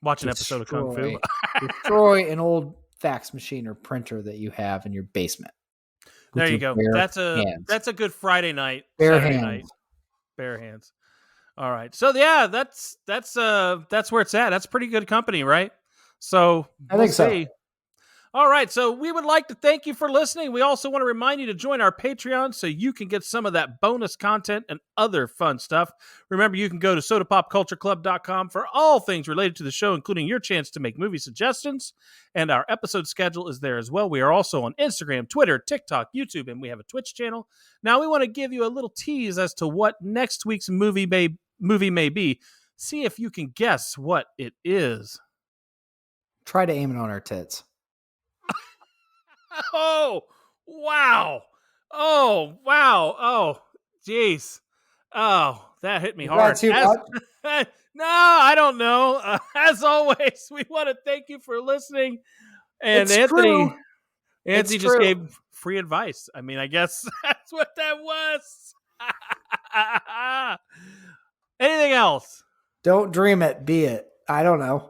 watch an episode of Kung Fu. Destroy an old fax machine or printer that you have in your basement. There you go. That's a good Friday night, Saturday night. Bare hands. All right. So yeah, that's where it's at. That's pretty good company, right? So I think so. All right, so we would like to thank you for listening. We also want to remind you to join our Patreon so you can get some of that bonus content and other fun stuff. Remember, you can go to sodapopcultureclub.com for all things related to the show, including your chance to make movie suggestions. And our episode schedule is there as well. We are also on Instagram, Twitter, TikTok, YouTube, and we have a Twitch channel. Now, we want to give you a little tease as to what next week's movie may be. See if you can guess what it is. Try to aim it on our tits. Oh, wow. Oh, wow. Oh, jeez. Oh, that hit me hard. No, I don't know. As always, we want to thank you for listening. And Anthony just gave free advice. I mean, I guess that's what that was. Anything else? Don't dream it, be it. I don't know.